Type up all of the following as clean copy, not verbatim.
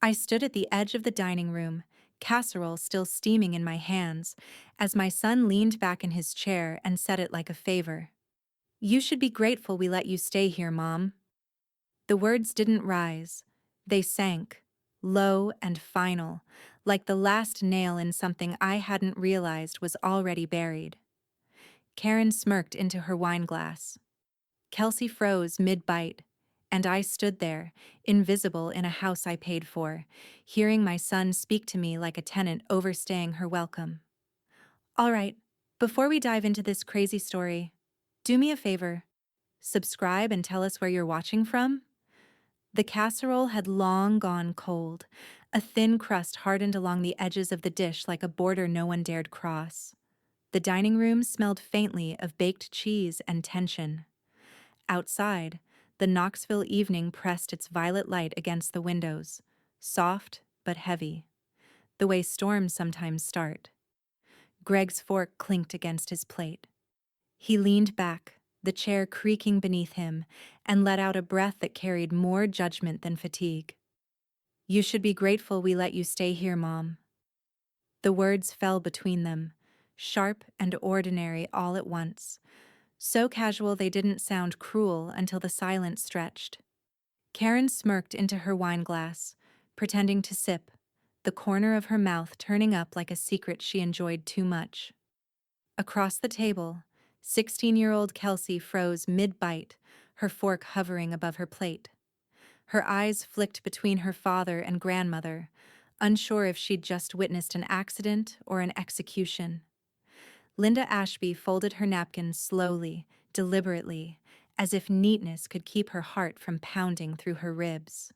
I stood at the edge of the dining room, casserole still steaming in my hands, as my son leaned back in his chair and said it like a favor. "You should be grateful we let you stay here, Mom." The words didn't rise. They sank, low and final, like the last nail in something I hadn't realized was already buried. Karen smirked into her wineglass. Kelsey froze mid-bite, and I stood there, invisible in a house I paid for, hearing my son speak to me like a tenant overstaying her welcome. "All right, before we dive into this crazy story, do me a favor. Subscribe and tell us where you're watching from." The casserole had long gone cold. A thin crust hardened along the edges of the dish like a border no one dared cross. The dining room smelled faintly of baked cheese and tension. Outside, the Knoxville evening pressed its violet light against the windows, soft but heavy, the way storms sometimes start. Greg's fork clinked against his plate. He leaned back, the chair creaking beneath him, and let out a breath that carried more judgment than fatigue. "You should be grateful we let you stay here, Mom." The words fell between them, sharp and ordinary all at once, so casual they didn't sound cruel until the silence stretched. Karen smirked into her wineglass, pretending to sip, the corner of her mouth turning up like a secret she enjoyed too much. Across the table, 16-year-old Kelsey froze mid-bite, her fork hovering above her plate. Her eyes flicked between her father and grandmother, unsure if she'd just witnessed an accident or an execution. Linda Ashby folded her napkin slowly, deliberately, as if neatness could keep her heart from pounding through her ribs.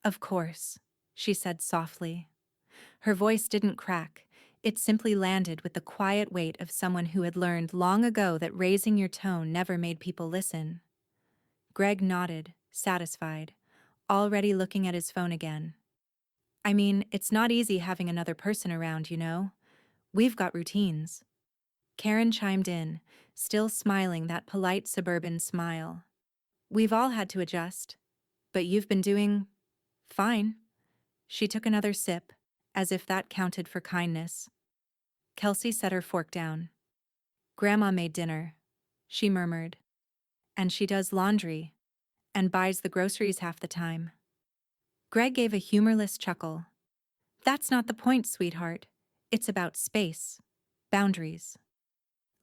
"Of course," she said softly. Her voice didn't crack. It simply landed with the quiet weight of someone who had learned long ago that raising your tone never made people listen. Greg nodded, satisfied, already looking at his phone again. "I mean, it's not easy having another person around, you know. We've got routines." Karen chimed in, still smiling that polite suburban smile. "We've all had to adjust, but you've been doing fine." She took another sip, as if that counted for kindness. Kelsey set her fork down. "Grandma made dinner," she murmured. "And she does laundry, and buys the groceries half the time." Greg gave a humorless chuckle. "That's not the point, sweetheart. It's about space. Boundaries."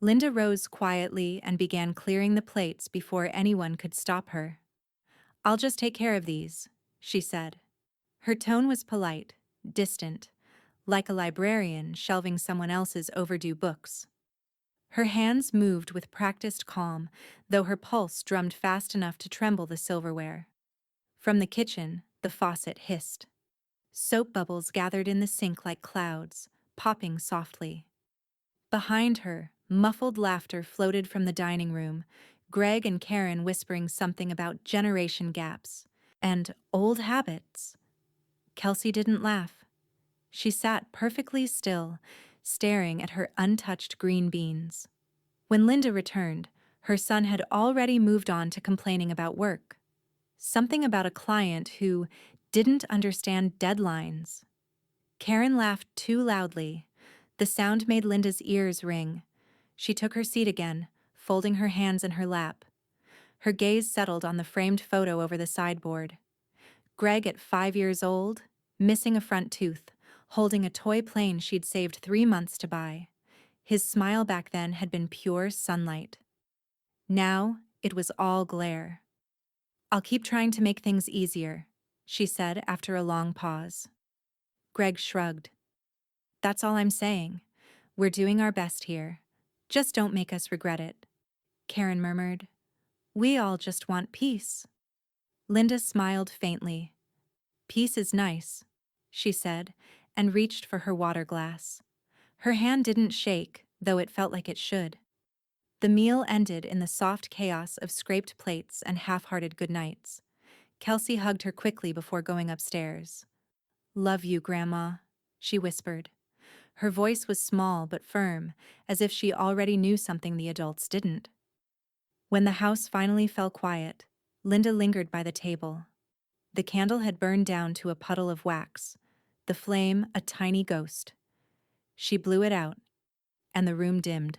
Linda rose quietly and began clearing the plates before anyone could stop her. "I'll just take care of these," she said. Her tone was polite, distant, like a librarian shelving someone else's overdue books. Her hands moved with practiced calm, though her pulse drummed fast enough to tremble the silverware. From the kitchen, the faucet hissed. Soap bubbles gathered in the sink like clouds, popping softly. Behind her, muffled laughter floated from the dining room, Greg and Karen whispering something about generation gaps and old habits. Kelsey didn't laugh. She sat perfectly still, staring at her untouched green beans. When Linda returned, her son had already moved on to complaining about work. Something about a client who didn't understand deadlines. Karen laughed too loudly. The sound made Linda's ears ring. She took her seat again, folding her hands in her lap. Her gaze settled on the framed photo over the sideboard. Greg at 5 years old, missing a front tooth, holding a toy plane she'd saved 3 months to buy. His smile back then had been pure sunlight. Now, it was all glare. "I'll keep trying to make things easier," she said after a long pause. Greg shrugged. "That's all I'm saying. We're doing our best here. Just don't make us regret it." Karen murmured. "We all just want peace." Linda smiled faintly. "Peace is nice," she said, and reached for her water glass. Her hand didn't shake, though it felt like it should. The meal ended in the soft chaos of scraped plates and half-hearted goodnights. Kelsey hugged her quickly before going upstairs. "Love you, Grandma," she whispered. Her voice was small but firm, as if she already knew something the adults didn't. When the house finally fell quiet, Linda lingered by the table. The candle had burned down to a puddle of wax, the flame a tiny ghost. She blew it out, and the room dimmed.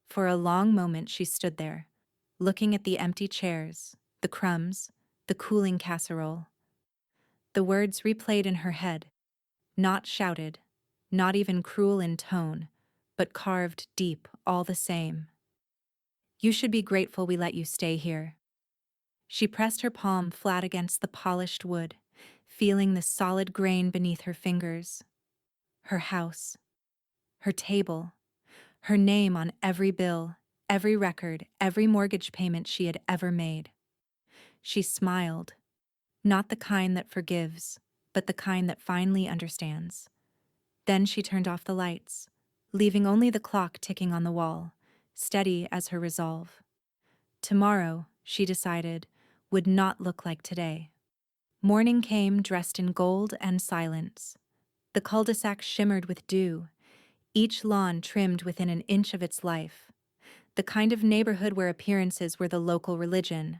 For a long moment she stood there, looking at the empty chairs, the crumbs, the cooling casserole. The words replayed in her head, not shouted, not even cruel in tone, but carved deep all the same. You should be grateful we let you stay here. She pressed her palm flat against the polished wood, feeling the solid grain beneath her fingers. Her house, her table, her name on every bill, every record, every mortgage payment she had ever made. She smiled, not the kind that forgives, but the kind that finally understands. Then she turned off the lights, leaving only the clock ticking on the wall, steady as her resolve. Tomorrow, she decided, would not look like today. Morning came dressed in gold and silence. The cul-de-sac shimmered with dew, each lawn trimmed within an inch of its life. The kind of neighborhood where appearances were the local religion.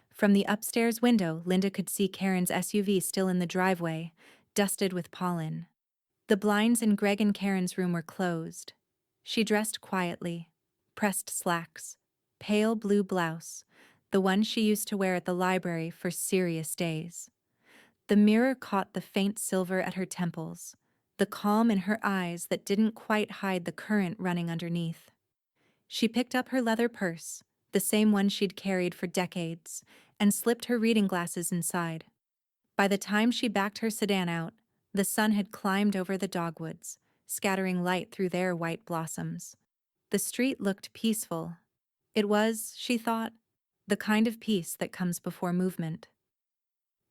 From the upstairs window, Linda could see Karen's SUV still in the driveway, dusted with pollen. The blinds in Greg and Karen's room were closed. She dressed quietly, pressed slacks, pale blue blouse, the one she used to wear at the library for serious days. The mirror caught the faint silver at her temples, the calm in her eyes that didn't quite hide the current running underneath. She picked up her leather purse, the same one she'd carried for decades, and slipped her reading glasses inside. By the time she backed her sedan out, the sun had climbed over the dogwoods, scattering light through their white blossoms. The street looked peaceful. It was, she thought, the kind of peace that comes before movement.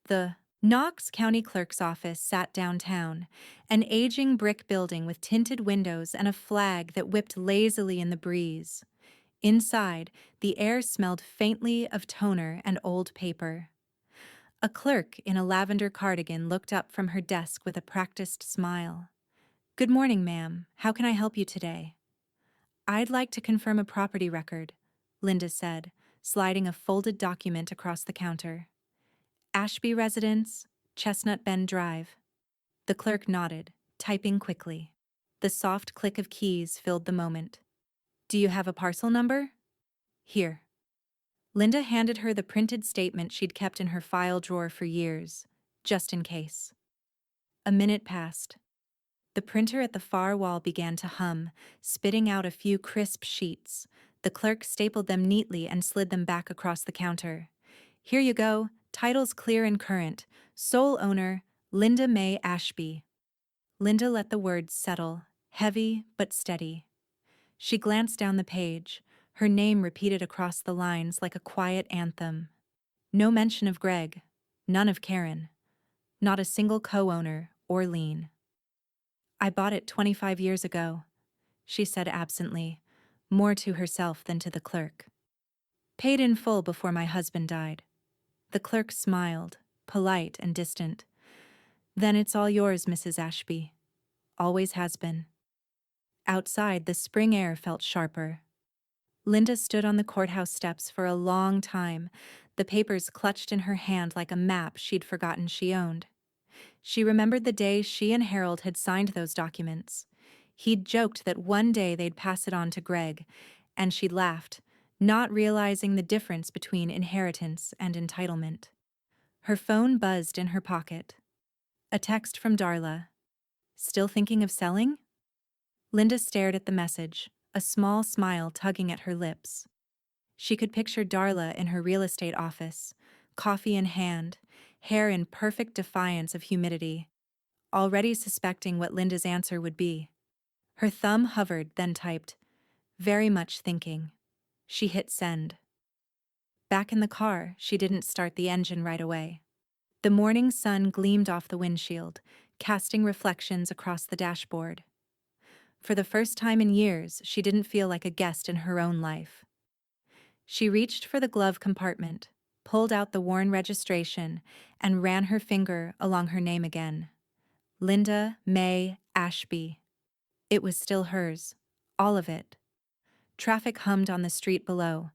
The Knox County Clerk's office sat downtown, an aging brick building with tinted windows and a flag that whipped lazily in the breeze. Inside, the air smelled faintly of toner and old paper. A clerk in a lavender cardigan looked up from her desk with a practiced smile. "Good morning, ma'am. How can I help you today?" "I'd like to confirm a property record," Linda said, sliding a folded document across the counter. "Ashby Residence, Chestnut Bend Drive." The clerk nodded, typing quickly. The soft click of keys filled the moment. "Do you have a parcel number?" "Here." Linda handed her the printed statement she'd kept in her file drawer for years, just in case. A minute passed. The printer at the far wall began to hum, spitting out a few crisp sheets. The clerk stapled them neatly and slid them back across the counter. "Here you go. Title's clear and current. Sole owner, Linda May Ashby." Linda let the words settle, heavy but steady. She glanced down the page, her name repeated across the lines like a quiet anthem. No mention of Greg, none of Karen, not a single co-owner or lien. "I bought it 25 years ago," she said absently, more to herself than to the clerk. "Paid in full before my husband died." The clerk smiled, polite and distant. "Then it's all yours, Mrs. Ashby. Always has been." Outside, the spring air felt sharper. Linda stood on the courthouse steps for a long time, the papers clutched in her hand like a map she'd forgotten she owned. She remembered the day she and Harold had signed those documents. He'd joked that one day they'd pass it on to Greg, and she'd laughed, not realizing the difference between inheritance and entitlement. Her phone buzzed in her pocket. A text from Darla. "Still thinking of selling?" Linda stared at the message, a small smile tugging at her lips. She could picture Darla in her real estate office, coffee in hand, hair in perfect defiance of humidity, already suspecting what Linda's answer would be. Her thumb hovered, then typed, "Very much thinking." She hit send. Back in the car, she didn't start the engine right away. The morning sun gleamed off the windshield, casting reflections across the dashboard. For the first time in years, she didn't feel like a guest in her own life. She reached for the glove compartment, pulled out the worn registration, and ran her finger along her name again. Linda May Ashby. It was still hers, all of it. Traffic hummed on the street below,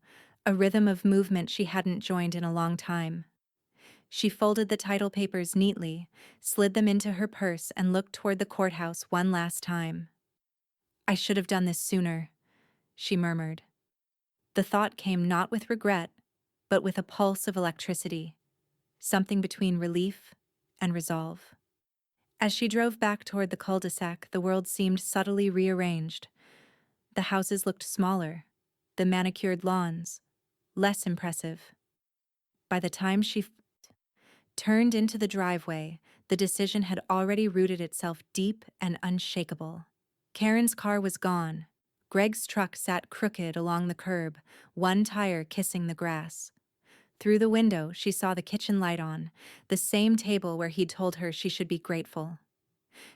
a rhythm of movement she hadn't joined in a long time. She folded the title papers neatly, slid them into her purse, and looked toward the courthouse one last time. I should have done this sooner, she murmured. The thought came not with regret, but with a pulse of electricity, something between relief and resolve. As she drove back toward the cul-de-sac, the world seemed subtly rearranged. The houses looked smaller, the manicured lawns less impressive. By the time she turned into the driveway, the decision had already rooted itself deep and unshakable. Karen's car was gone. Greg's truck sat crooked along the curb, one tire kissing the grass. Through the window, she saw the kitchen light on, the same table where he'd told her she should be grateful.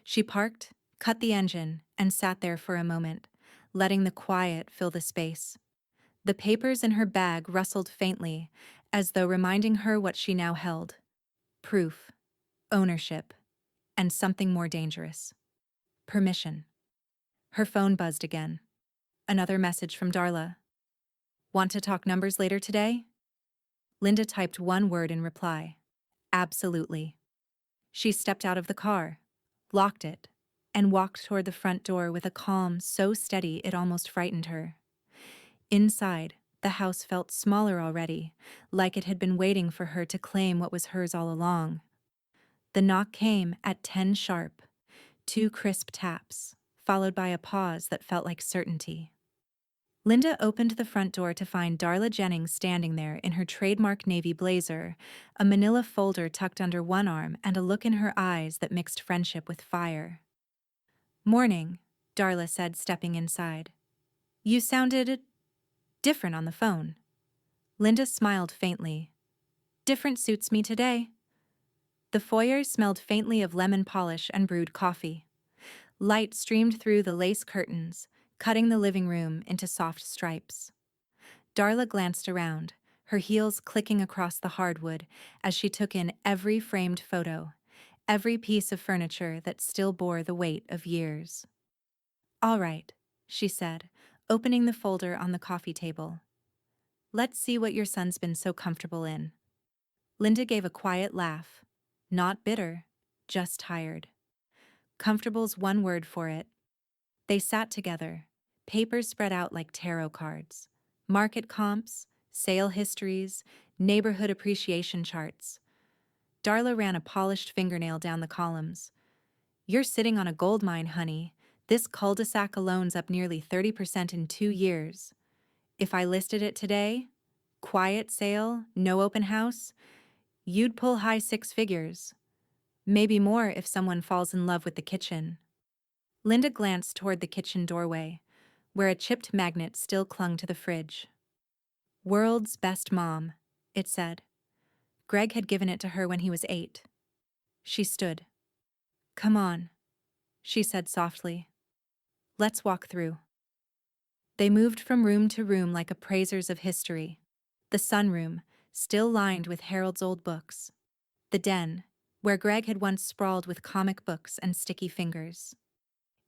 She parked, cut the engine, and sat there for a moment, letting the quiet fill the space. The papers in her bag rustled faintly, as though reminding her what she now held: proof, ownership, and something more dangerous: permission. Her phone buzzed again. Another message from Darla. Want to talk numbers later today? Linda typed one word in reply: absolutely. She stepped out of the car, locked it, and walked toward the front door with a calm so steady it almost frightened her. Inside, the house felt smaller already, like it had been waiting for her to claim what was hers all along. The knock came at 10 sharp, 2 crisp taps, followed by a pause that felt like certainty. Linda opened the front door to find Darla Jennings standing there in her trademark navy blazer, a manila folder tucked under one arm, and a look in her eyes that mixed friendship with fire. "Morning," Darla said, stepping inside. "You sounded different on the phone." Linda smiled faintly. "Different suits me today." The foyer smelled faintly of lemon polish and brewed coffee. Light streamed through the lace curtains, cutting the living room into soft stripes. Darla glanced around, her heels clicking across the hardwood as she took in every framed photo, every piece of furniture that still bore the weight of years. "All right," she said, opening the folder on the coffee table. "Let's see what your son's been so comfortable in." Linda gave a quiet laugh. Not bitter, just tired. Comfortable's one word for it. They sat together, papers spread out like tarot cards. Market comps, sale histories, neighborhood appreciation charts. Darla ran a polished fingernail down the columns. "You're sitting on a gold mine, honey. This cul-de-sac alone's up nearly 30% in 2 years. If I listed it today, quiet sale, no open house, you'd pull high 6 figures. Maybe more if someone falls in love with the kitchen." Linda glanced toward the kitchen doorway, where a chipped magnet still clung to the fridge. "World's best mom," it said. Greg had given it to her when he was 8. She stood. "Come on," she said softly. "Let's walk through." They moved from room to room like appraisers of history. The sunroom, still lined with Harold's old books. The den, where Greg had once sprawled with comic books and sticky fingers.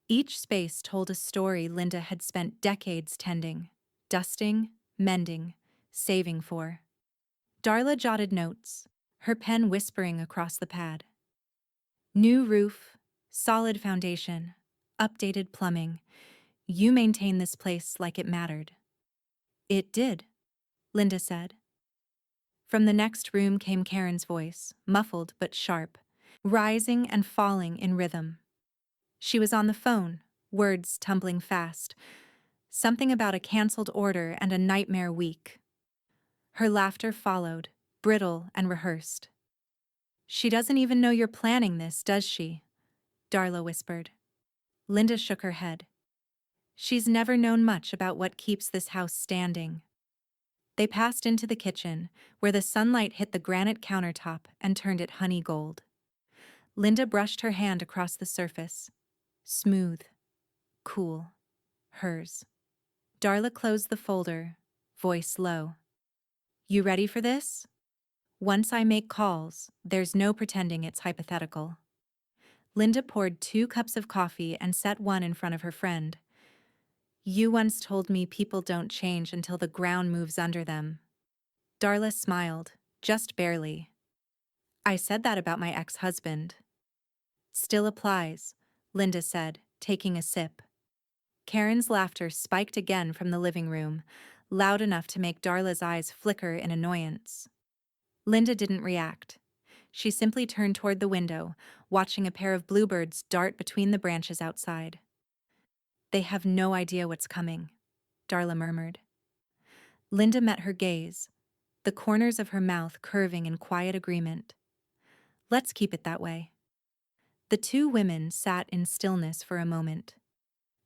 Each space told a story Linda had spent decades tending, dusting, mending, saving for. Darla jotted notes, her pen whispering across the pad. "New roof, solid foundation, updated plumbing. You maintain this place like it mattered." "It did," Linda said. From the next room came Karen's voice, muffled but sharp, rising and falling in rhythm. She was on the phone, words tumbling fast. Something about a canceled order and a nightmare week. Her laughter followed, brittle and rehearsed. "She doesn't even know you're planning this, does she?" Darla whispered. Linda shook her head. "She's never known much about what keeps this house standing." They passed into the kitchen, where the sunlight hit the granite countertop and turned it honey gold. Linda brushed her hand across the surface. Smooth, cool, hers. Darla closed the folder, voice low. "You ready for this? Once I make calls, there's no pretending it's hypothetical." Linda poured 2 cups of coffee and set one in front of her friend. "You once told me people don't change until the ground moves under them." Darla smiled, just barely. I said that about my ex-husband. Still applies, Linda said, taking a sip. Karen's laughter spiked again from the living room, loud enough to make Darla's eyes flicker in annoyance. Linda didn't react. She simply turned toward the window, watching a pair of bluebirds dart between the branches outside. They have no idea what's coming, Darla murmured. Linda met her gaze, the corners of her mouth curving in quiet agreement. Let's keep it that way. The two women sat in stillness for a moment,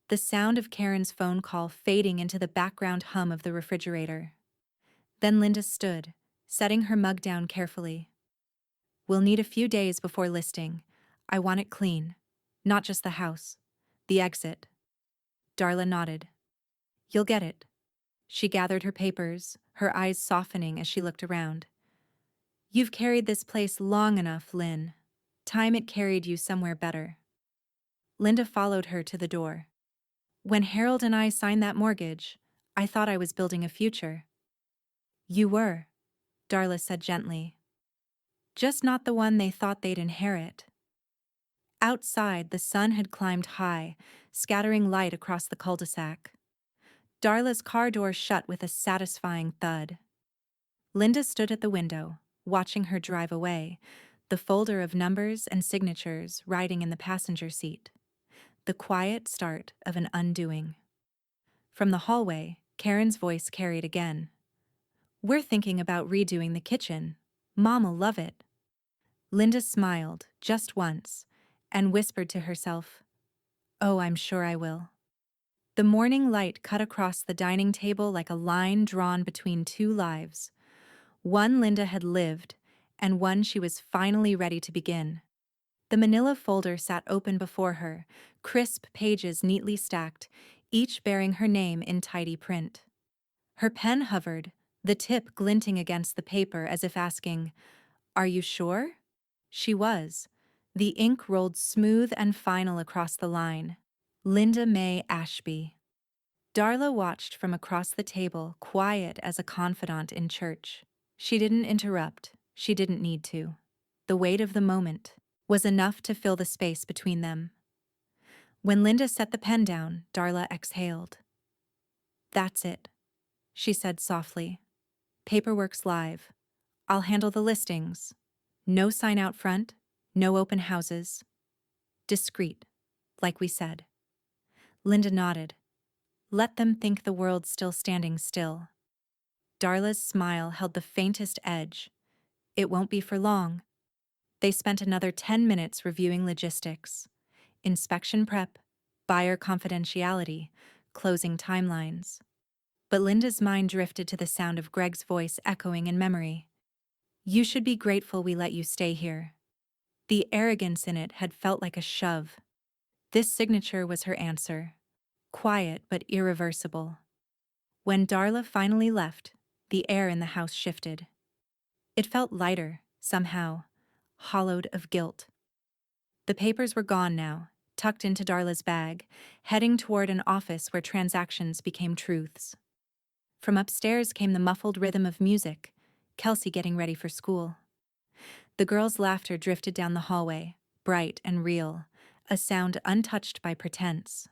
the sound of Karen's phone call fading into the background hum of the refrigerator. Then Linda stood, setting her mug down carefully. We'll need a few days before listing. I want it clean. Not just the house. The exit. Darla nodded. You'll get it. She gathered her papers, her eyes softening as she looked around. You've carried this place long enough, Lynn. Time it carried you somewhere better. Linda followed her to the door. When Harold and I signed that mortgage, I thought I was building a future. You were, Darla said gently. Just not the one they thought they'd inherit. Outside, the sun had climbed high, scattering light across the cul-de-sac. Darla's car door shut with a satisfying thud. Linda stood at the window, watching her drive away, the folder of numbers and signatures riding in the passenger seat. The quiet start of an undoing. From the hallway, Karen's voice carried again. We're thinking about redoing the kitchen. Mom'll love it. Linda smiled, just once, and whispered to herself, Oh, I'm sure I will. The morning light cut across the dining table like a line drawn between two lives. One Linda had lived, and one she was finally ready to begin. The manila folder sat open before her, crisp pages neatly stacked, each bearing her name in tidy print. Her pen hovered, the tip glinting against the paper as if asking, Are you sure? She was. The ink rolled smooth and final across the line. Linda May Ashby. Darla watched from across the table, quiet as a confidant in church. She didn't interrupt. She didn't need to. The weight of the moment was enough to fill the space between them. When Linda set the pen down, Darla exhaled. That's it, she said softly. Paperwork's live. I'll handle the listings. No sign out front, no open houses. Discreet, like we said. Linda nodded. Let them think the world's still standing still. Darla's smile held the faintest edge. It won't be for long. They spent another 10 minutes reviewing logistics. Inspection prep, buyer confidentiality, closing timelines. But Linda's mind drifted to the sound of Greg's voice echoing in memory. You should be grateful we let you stay here. The arrogance in it had felt like a shove. This signature was her answer. Quiet but irreversible. When Darla finally left, the air in the house shifted. It felt lighter, somehow, hollowed of guilt. The papers were gone now, tucked into Darla's bag, heading toward an office where transactions became truths. From upstairs came the muffled rhythm of music, Kelsey getting ready for school. The girls' laughter drifted down the hallway, bright and real, a sound untouched by pretense.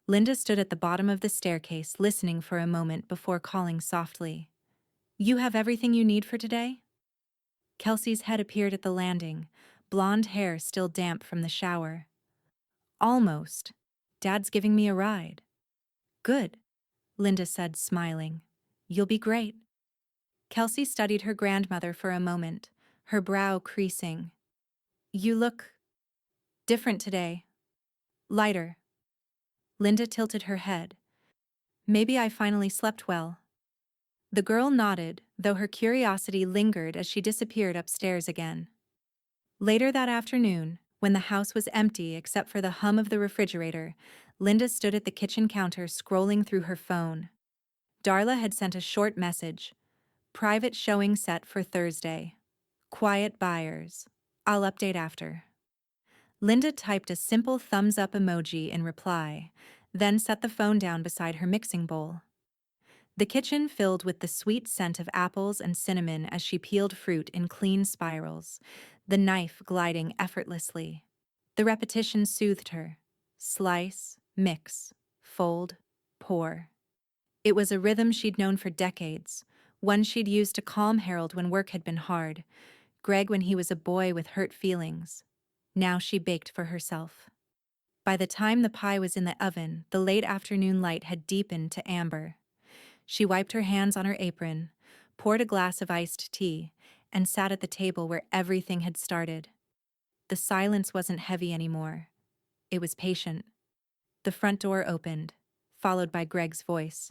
Linda stood at the bottom of the staircase, listening for a moment before calling softly. You have everything you need for today? Kelsey's head appeared at the landing, blonde hair still damp from the shower. Almost. Dad's giving me a ride. Good, Linda said, smiling. You'll be great. Kelsey studied her grandmother for a moment, her brow creasing. You look different today. Lighter. Linda tilted her head. Maybe I finally slept well. The girl nodded, though her curiosity lingered as she disappeared upstairs again. Later that afternoon, when the house was empty except for the hum of the refrigerator, Linda stood at the kitchen counter scrolling through her phone. Darla had sent a short message. Private showing set for Thursday. Quiet buyers. I'll update after. Linda typed a simple thumbs-up emoji in reply, then set the phone down beside her mixing bowl. The kitchen filled with the sweet scent of apples and cinnamon as she peeled fruit in clean spirals, the knife gliding effortlessly. The repetition soothed her. Slice, mix, fold, pour. It was a rhythm she'd known for decades, one she'd used to calm Harold when work had been hard, Greg when he was a boy with hurt feelings. Now she baked for herself. By the time the pie was in the oven, the late afternoon light had deepened to amber. She wiped her hands on her apron, poured a glass of iced tea, and sat at the table where everything had started. The silence wasn't heavy anymore. It was patient. The front door opened, followed by Greg's voice.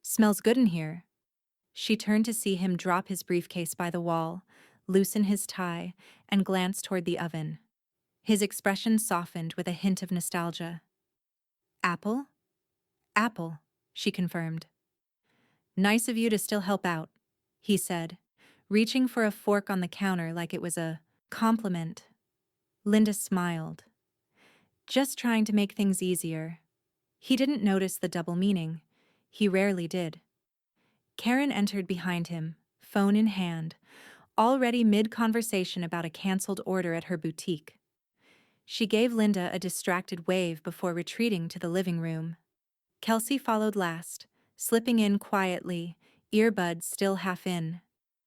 "Smells good in here." She turned to see him drop his briefcase by the wall, loosen his tie, and glance toward the oven. His expression softened with a hint of nostalgia. "Apple?" "Apple," she confirmed. "Nice of you to still help out," he said, reaching for a fork on the counter like it was a compliment. Linda smiled. "Just trying to make things easier." He didn't notice the double meaning. He rarely did. Karen entered behind him, phone in hand, already mid-conversation about a canceled order at her boutique. She gave Linda a distracted wave before retreating to the living room. Kelsey followed last, slipping in quietly, earbuds still half in.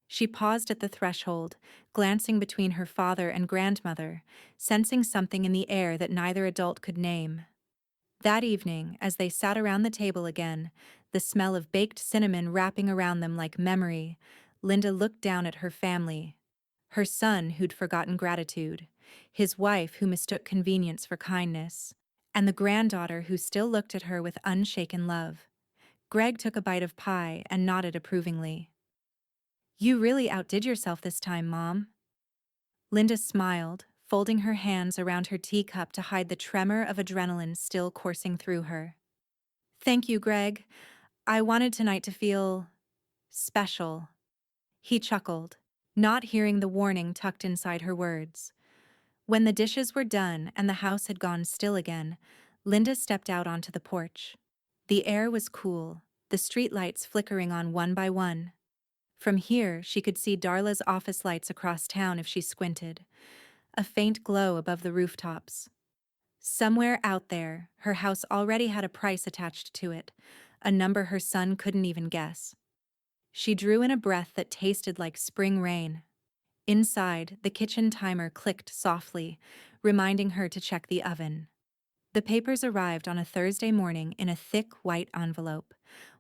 She paused at the threshold, glancing between her father and grandmother, sensing something in the air that neither adult could name. That evening, as they sat around the table again, the smell of baked cinnamon wrapping around them like memory, Linda looked down at her family. Her son who'd forgotten gratitude, his wife who mistook convenience for kindness, and the granddaughter who still looked at her with unshaken love. Greg took a bite of pie and nodded approvingly. "You really outdid yourself this time, Mom." Linda smiled, folding her hands around her teacup to hide the tremor of adrenaline still coursing through her. "Thank you, Greg. I wanted tonight to feel special." He chuckled, not hearing the warning tucked inside her words. When the dishes were done and the house had gone still again, Linda stepped out onto the porch. The air was cool, the streetlights flickering on one by one. From here, she could see Darla's office lights across town if she squinted, a faint glow above the rooftops. Somewhere out there, her house already had a price attached to it, a number her son couldn't even guess. She drew in a breath that tasted like spring rain. Inside, the kitchen timer clicked softly, reminding her to check the oven. The papers arrived on a Thursday morning in a thick white envelope,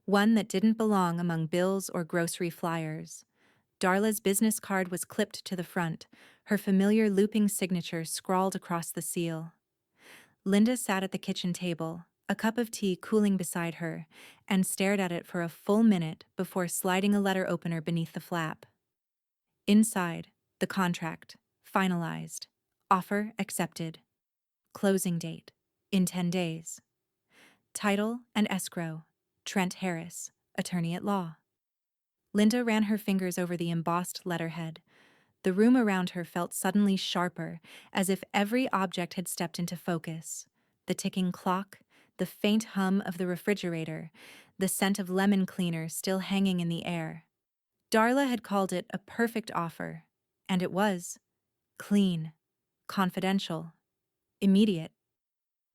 one that didn't belong among bills or grocery flyers. Darla's business card was clipped to the front, her familiar looping signature scrawled across the seal. Linda sat at the kitchen table, a cup of tea cooling beside her, and stared at it for a full minute before sliding a letter opener beneath the flap. Inside, the contract, finalized, offer accepted, closing date, in 10 days. Title and escrow, Trent Harris, attorney at law. Linda ran her fingers over the embossed letterhead. The room around her felt suddenly sharper, as if every object had stepped into focus. The ticking clock, the faint hum of the refrigerator, the scent of lemon cleaner still hanging in the air. Darla had called it a perfect offer, and it was. Clean, confidential, immediate.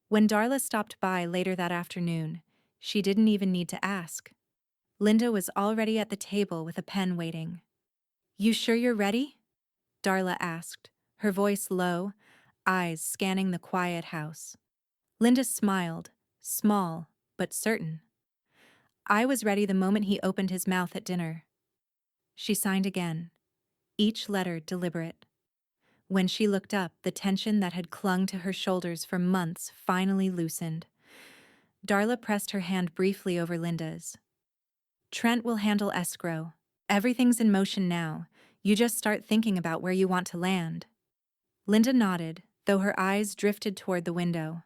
When Darla stopped by later that afternoon, she didn't even need to ask. Linda was already at the table with a pen waiting. "You sure you're ready?" Darla asked, her voice low, eyes scanning the quiet house. Linda smiled, small, but certain. "I was ready the moment he opened his mouth at dinner." She signed again, each letter deliberate. When she looked up, the tension that had clung to her shoulders for months finally loosened. Darla pressed her hand briefly over Linda's. "Trent will handle escrow. Everything's in motion now. You just start thinking about where you want to land." Linda nodded, though her eyes drifted toward the window.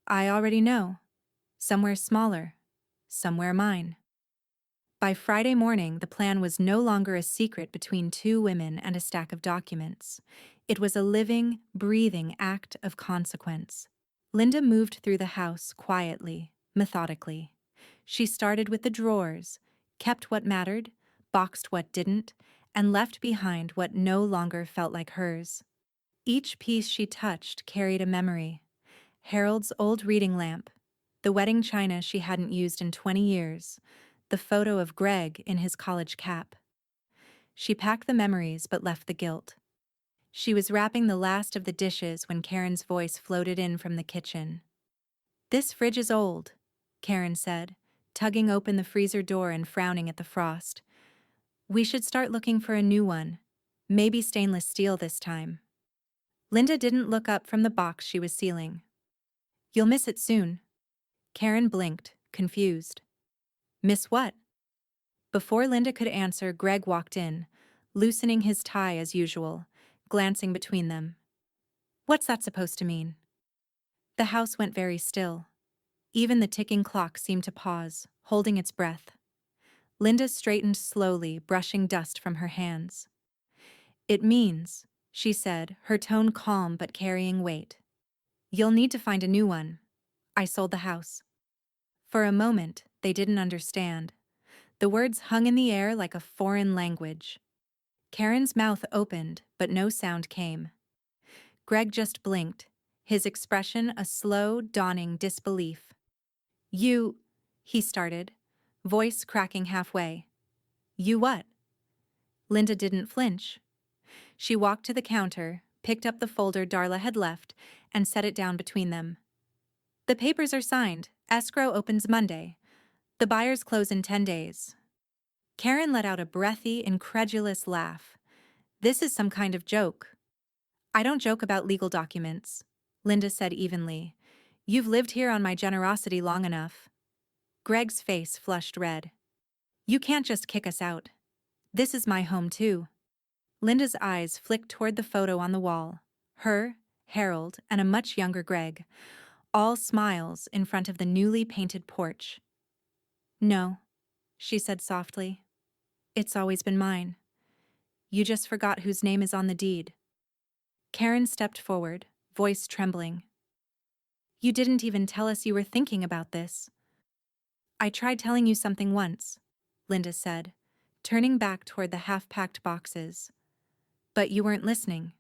"I already know. Somewhere smaller. Somewhere mine." By Friday morning, the plan was no longer a secret between two women and a stack of documents. It was a living, breathing act of consequence. Linda moved through the house quietly, methodically. She started with the drawers, kept what mattered, boxed what didn't, and left behind what no longer felt like hers. Each piece she touched carried a memory. Harold's old reading lamp, the wedding china she hadn't used in 20 years, the photo of Greg in his college cap. She packed the memories but left the guilt. She was wrapping the last of the dishes when Karen's voice floated in from the kitchen. "This fridge is old," Karen said, tugging open the freezer door and frowning at the frost. "We should start looking for a new one. Maybe stainless steel this time." Linda didn't look up from the box she was sealing. "You'll miss it soon." Karen blinked, confused. "Miss what?" Before Linda could answer, Greg walked in, loosening his tie as usual, glancing between them. "What's that supposed to mean?" The house went very still. Even the ticking clock seemed to pause, holding its breath. Linda straightened slowly, brushing dust from her hands. "It means," she said, her tone calm but carrying weight, "you'll need to find a new one. I sold the house." For a moment, they didn't understand. The words hung in the air like a foreign language. Karen's mouth opened, but no sound came. Greg just blinked, his expression a slow, dawning disbelief. "You," he started, voice cracking halfway. "You what?" Linda didn't flinch. She walked to the counter, picked up the folder Darla had left, and set it down between them. "The papers are signed. Escrow opens Monday. The buyers close in 10 days. Karen let out a breathy, incredulous laugh. "This is some kind of joke." "I don't joke about legal documents," Linda said evenly. "You've lived here on my generosity long enough." Greg's face flushed red. "You can't just kick us out. This is my home too." Linda's eyes flicked toward the photo on the wall. Her, Harold, and a much younger Greg, all smiles in front of the newly painted porch. "No," she said softly. "It's always been mine. You just forgot whose name is on the deed." Karen stepped forward, voice trembling. "You didn't even tell us you were thinking about this." "I tried telling you something once," Linda said, turning back toward the half-packed boxes. "But you weren't listening."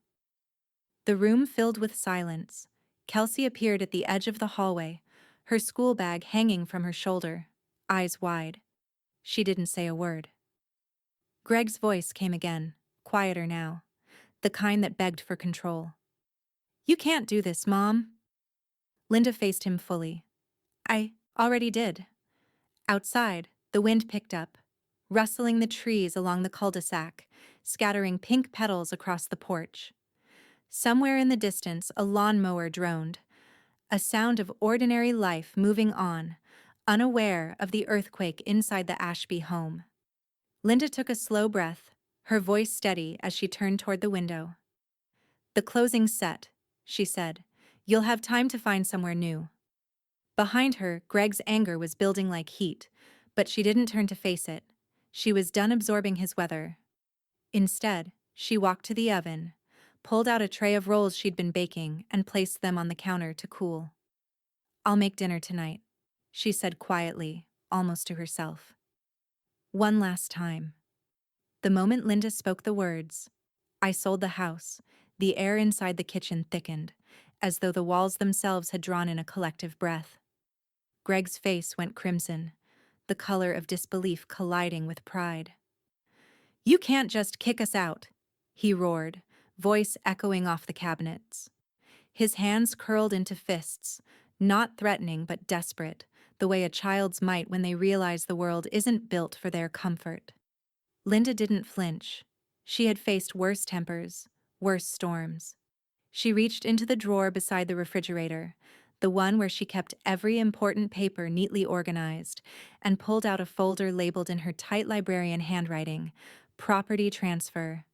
The room filled with silence. Kelsey appeared at the edge of the hallway, her school bag hanging from her shoulder, eyes wide. She didn't say a word. Greg's voice came again, quieter now, the kind that begged for control. "You can't do this, Mom." Linda faced him fully. "I already did." Outside, the wind picked up, rustling the trees along the cul-de-sac, scattering pink petals across the porch. Somewhere in the distance, a lawnmower droned, a sound of ordinary life moving on, unaware of the earthquake inside the Ashby home. Linda took a slow breath, her voice steady as she turned toward the window. "The closing's set," she said. "You'll have time to find somewhere new." Behind her, Greg's anger was building like heat, but she didn't turn to face it. She was done absorbing his weather. Instead, she walked to the oven, pulled out a tray of rolls she'd been baking, and placed them on the counter to cool. "I'll make dinner tonight," she said quietly, almost to herself. "One last time." The moment Linda spoke the words, "I sold the house," the air inside the kitchen thickened, as though the walls themselves had drawn in a collective breath. Greg's face went crimson, the color of disbelief colliding with pride. "You can't just kick us out," he roared, voice echoing off the cabinets. His hands curled into fists, not threatening but desperate, the way a child's might when they realize the world isn't built for their comfort. Linda didn't flinch. She had faced worse tempers, worse storms. She reached into the drawer beside the refrigerator, the one where she kept every important paper neatly organized, and pulled out a folder labeled in her tight librarian handwriting, "Property Transfer.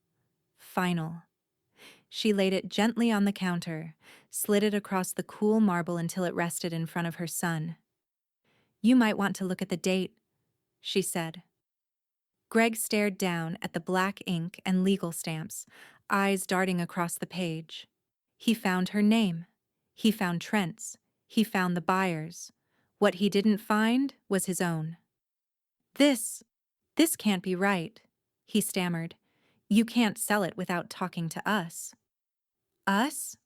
Final." She laid it gently on the counter, slid it across the cool marble until it rested in front of her son. "You might want to look at the date," she said. Greg stared down at the black ink and legal stamps, eyes darting across the page. He found her name. He found Trent's. He found the buyer's. What he didn't find was his own. "This," This can't be right, he stammered. You can't sell it without talking to us. Us?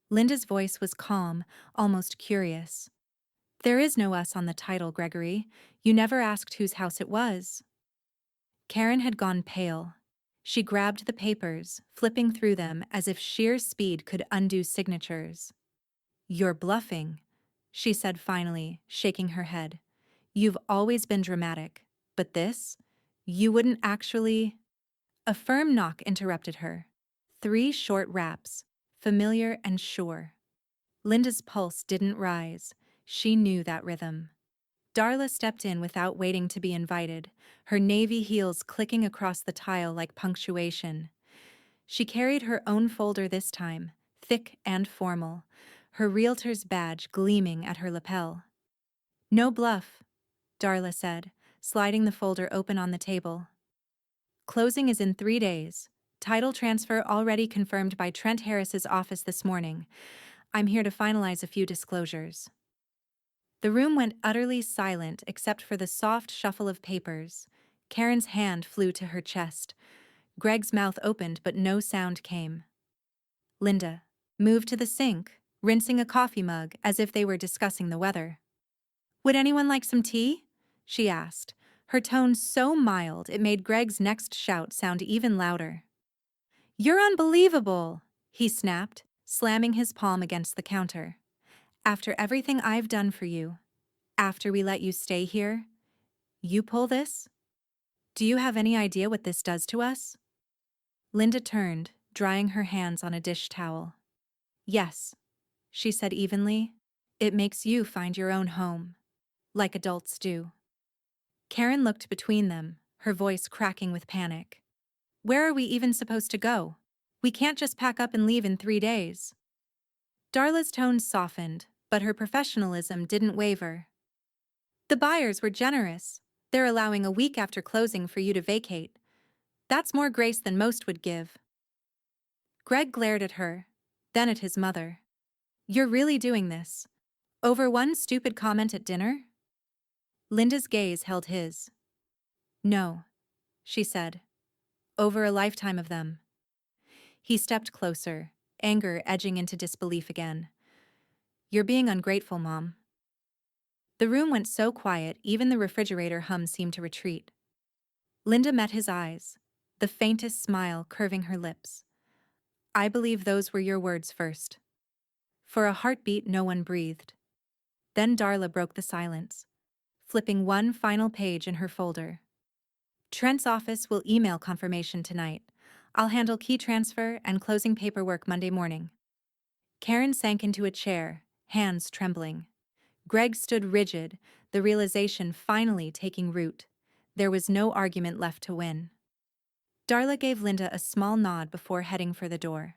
Linda's voice was calm, almost curious. There is no us on the title, Gregory. You never asked whose house it was. Karen had gone pale. She grabbed the papers, flipping through them as if sheer speed could undo signatures. You're bluffing, she said finally, shaking her head. You've always been dramatic, but this? You wouldn't actually… A firm knock interrupted her. 3 short raps, familiar and sure. Linda's pulse didn't rise. She knew that rhythm. Darla stepped in without waiting to be invited, her navy heels clicking across the tile like punctuation. She carried her own folder this time, thick and formal, her realtor's badge gleaming at her lapel. No bluff, Darla said, sliding the folder open on the table. Closing is in 3 days. Title transfer already confirmed by Trent Harris's office this morning. I'm here to finalize a few disclosures. The room went utterly silent except for the soft shuffle of papers. Karen's hand flew to her chest. Greg's mouth opened but no sound came. Linda moved to the sink, rinsing a coffee mug as if they were discussing the weather. Would anyone like some tea? She asked, her tone so mild it made Greg's next shout sound even louder. You're unbelievable, he snapped, slamming his palm against the counter. After everything I've done for you, after we let you stay here, you pull this? Do you have any idea what this does to us? Linda turned, drying her hands on a dish towel. Yes, she said evenly. It makes you find your own home, like adults do. Karen looked between them, her voice cracking with panic. Where are we even supposed to go? We can't just pack up and leave in 3 days. Darla's tone softened, but her professionalism didn't waver. The buyers were generous. They're allowing a week after closing for you to vacate. That's more grace than most would give. Greg glared at her, then at his mother. You're really doing this? Over one stupid comment at dinner? Linda's gaze held his. No, she said. Over a lifetime of them. He stepped closer, anger edging into disbelief again. You're being ungrateful, Mom. The room went so quiet, even the refrigerator hum seemed to retreat. Linda met his eyes, the faintest smile curving her lips. I believe those were your words first. For a heartbeat, no one breathed. Then Darla broke the silence, flipping one final page in her folder. Trent's office will email confirmation tonight. I'll handle key transfer and closing paperwork Monday morning. Karen sank into a chair, hands trembling. Greg stood rigid, the realization finally taking root. There was no argument left to win. Darla gave Linda a small nod before heading for the door.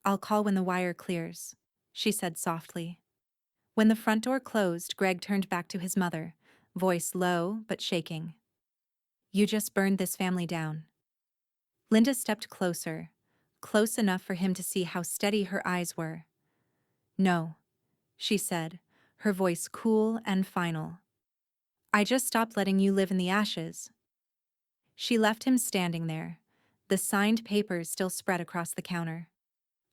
I'll call when the wire clears, she said softly. When the front door closed, Greg turned back to his mother, voice low but shaking. You just burned this family down. Linda stepped closer, close enough for him to see how steady her eyes were. No, she said, her voice cool and final. I just stopped letting you live in the ashes. She left him standing there, the signed papers still spread across the counter.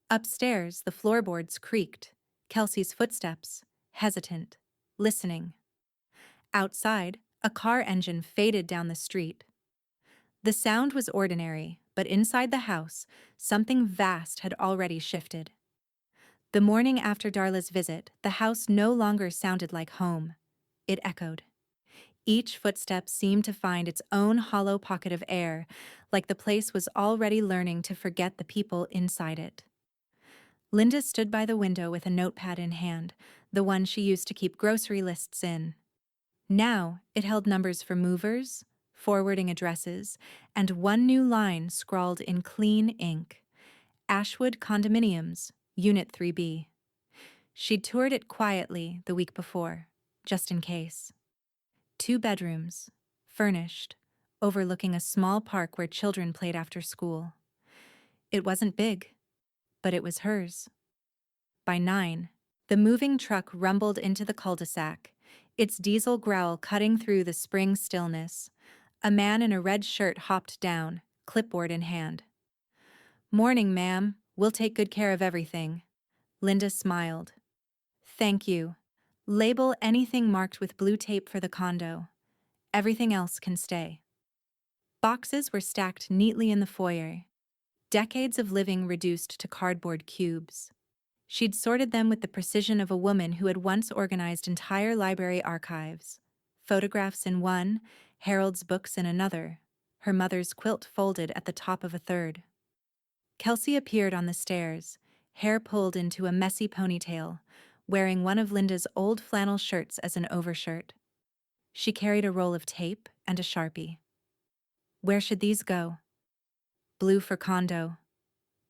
Upstairs, the floorboards creaked, Kelsey's footsteps, hesitant, listening. Outside, a car engine faded down the street. The sound was ordinary, but inside the house, something vast had already shifted. The morning after Darla's visit, the house no longer sounded like home. It echoed. Each footstep seemed to find its own hollow pocket of air, like the place was already learning to forget the people inside it. Linda stood by the window with a notepad in hand, the one she used to keep grocery lists in. Now, it held numbers for movers, forwarding addresses, and one new line scrawled in clean ink. Ashwood Condominiums, Unit 3B. She'd toured it quietly the week before, just in case. 2 bedrooms, furnished, overlooking a small park where children played after school. It wasn't big, but it was hers. By 9, the moving truck rumbled into the cul-de-sac, its diesel growl cutting through the spring stillness. A man in a red shirt hopped down, clipboard in hand. "Morning, ma'am. We'll take good care of everything." Linda smiled. "Thank you. Label anything marked with blue tape for the condo. Everything else can stay." Boxes were stacked neatly in the foyer, decades of living reduced to cardboard cubes. She'd sorted them with the precision of a woman who had once organized entire library archives. Photographs in one, Harold's books in another, her mother's quilt folded at the top of a third. Kelsey appeared on the stairs, hair pulled into a messy ponytail, wearing one of Linda's old flannel shirts as an overshirt. She carried a roll of tape and a Sharpie. "Where should these go?" "Blue for condo,"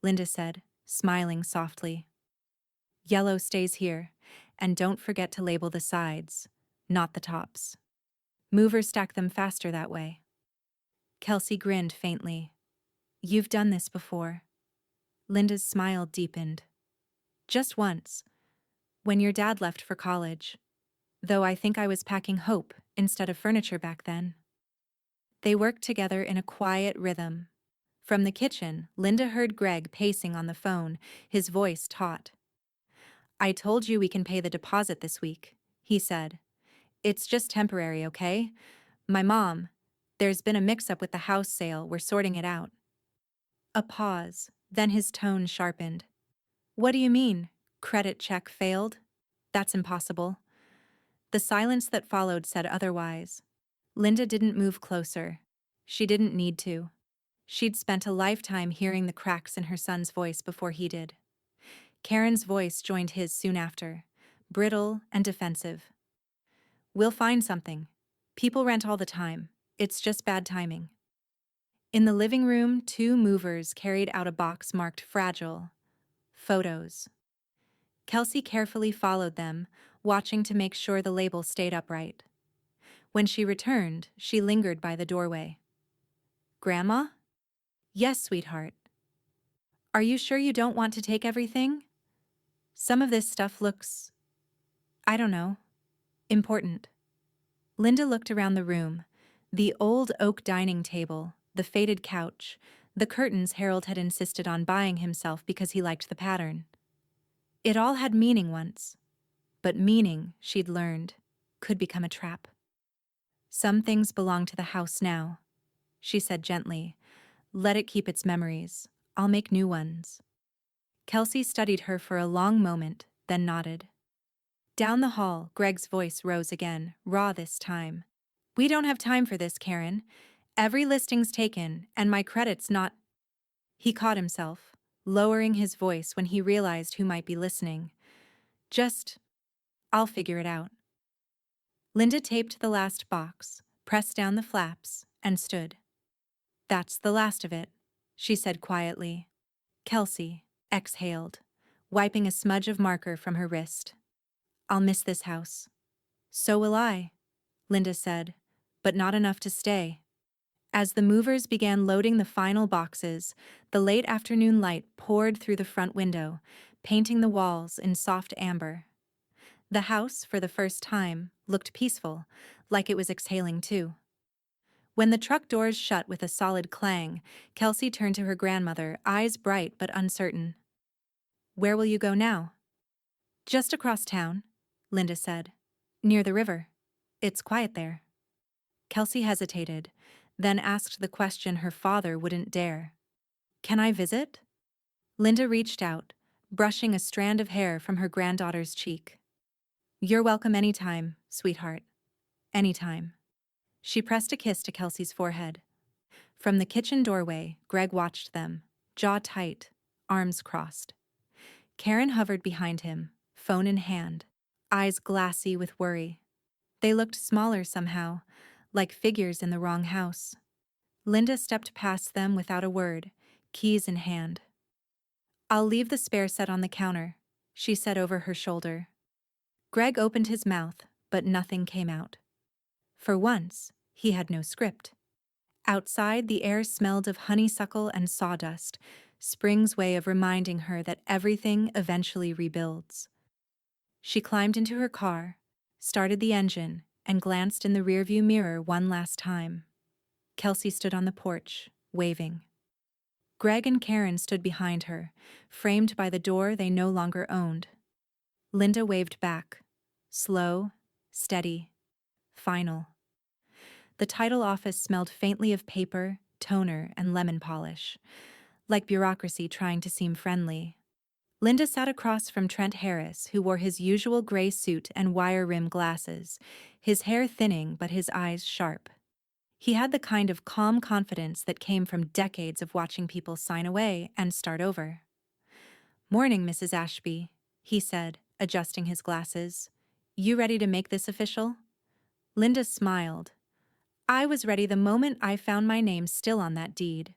Linda said, smiling softly. "Yellow stays here, and don't forget to label the sides, not the tops. Movers stack them faster that way." Kelsey grinned faintly. "You've done this before." Linda's smile deepened. "Just once, when your dad left for college. Though I think I was packing hope instead of furniture back then." They worked together in a quiet rhythm. From the kitchen, Linda heard Greg pacing on the phone, his voice taut. "I told you we can pay the deposit this week," he said. "It's just temporary, okay? My mom, there's been a mix-up with the house sale, we're sorting it out." A pause, then his tone sharpened. "What do you mean? Credit check failed? That's impossible." The silence that followed said otherwise. Linda didn't move closer. She didn't need to. She'd spent a lifetime hearing the cracks in her son's voice before he did. Karen's voice joined his soon after, brittle and defensive. "We'll find something. People rent all the time. It's just bad timing." In the living room, two movers carried out a box marked fragile. Photos. Kelsey carefully followed them, watching to make sure the label stayed upright. When she returned, she lingered by the doorway. "Grandma?" "Yes, sweetheart." "Are you sure you don't want to take everything? Some of this stuff looks, I don't know, important." Linda looked around the room. The old oak dining table, the faded couch, the curtains Harold had insisted on buying himself because he liked the pattern. It all had meaning once. But meaning, she'd learned, could become a trap. "Some things belong to the house now," she said gently. "Let it keep its memories. I'll make new ones." Kelsey studied her for a long moment, then nodded. Down the hall, Greg's voice rose again, raw this time. "We don't have time for this, Karen. Every listing's taken, and my credit's not—" He caught himself, lowering his voice when he realized who might be listening. "Just, I'll figure it out." Linda taped the last box, pressed down the flaps, and stood. "That's the last of it," she said quietly. Kelsey exhaled, wiping a smudge of marker from her wrist. "I'll miss this house." "So will I," Linda said, "but not enough to stay." As the movers began loading the final boxes, the late afternoon light poured through the front window, painting the walls in soft amber. The house, for the first time, looked peaceful, like it was exhaling too. When the truck doors shut with a solid clang, Kelsey turned to her grandmother, eyes bright but uncertain. "Where will you go now?" "Just across town," Linda said. "Near the river. It's quiet there." Kelsey hesitated, then asked the question her father wouldn't dare. "Can I visit?" Linda reached out, brushing a strand of hair from her granddaughter's cheek. "You're welcome anytime, sweetheart. Anytime." She pressed a kiss to Kelsey's forehead. From the kitchen doorway, Greg watched them, jaw tight, arms crossed. Karen hovered behind him, phone in hand, eyes glassy with worry. They looked smaller somehow, like figures in the wrong house. Linda stepped past them without a word, keys in hand. "I'll leave the spare set on the counter," she said over her shoulder. Greg opened his mouth, but nothing came out. For once, he had no script. Outside, the air smelled of honeysuckle and sawdust, spring's way of reminding her that everything eventually rebuilds. She climbed into her car, started the engine, and glanced in the rearview mirror one last time. Kelsey stood on the porch, waving. Greg and Karen stood behind her, framed by the door they no longer owned. Linda waved back. Slow, steady, final. The title office smelled faintly of paper, toner, and lemon polish, like bureaucracy trying to seem friendly. Linda sat across from Trent Harris, who wore his usual gray suit and wire-rimmed glasses, his hair thinning but his eyes sharp. He had the kind of calm confidence that came from decades of watching people sign away and start over. "Morning, Mrs. Ashby," he said, adjusting his glasses. "You ready to make this official?" Linda smiled. "I was ready the moment I found my name still on that deed."